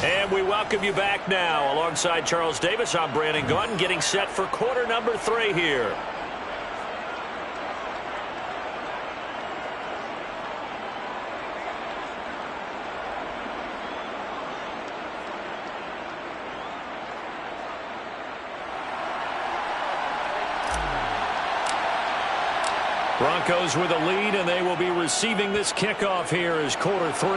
And we welcome you back now. Alongside Charles Davis, I'm Brandon Gaudin, getting set for quarter number 3 here. Broncos with a lead, and they will be receiving this kickoff here as quarter 3.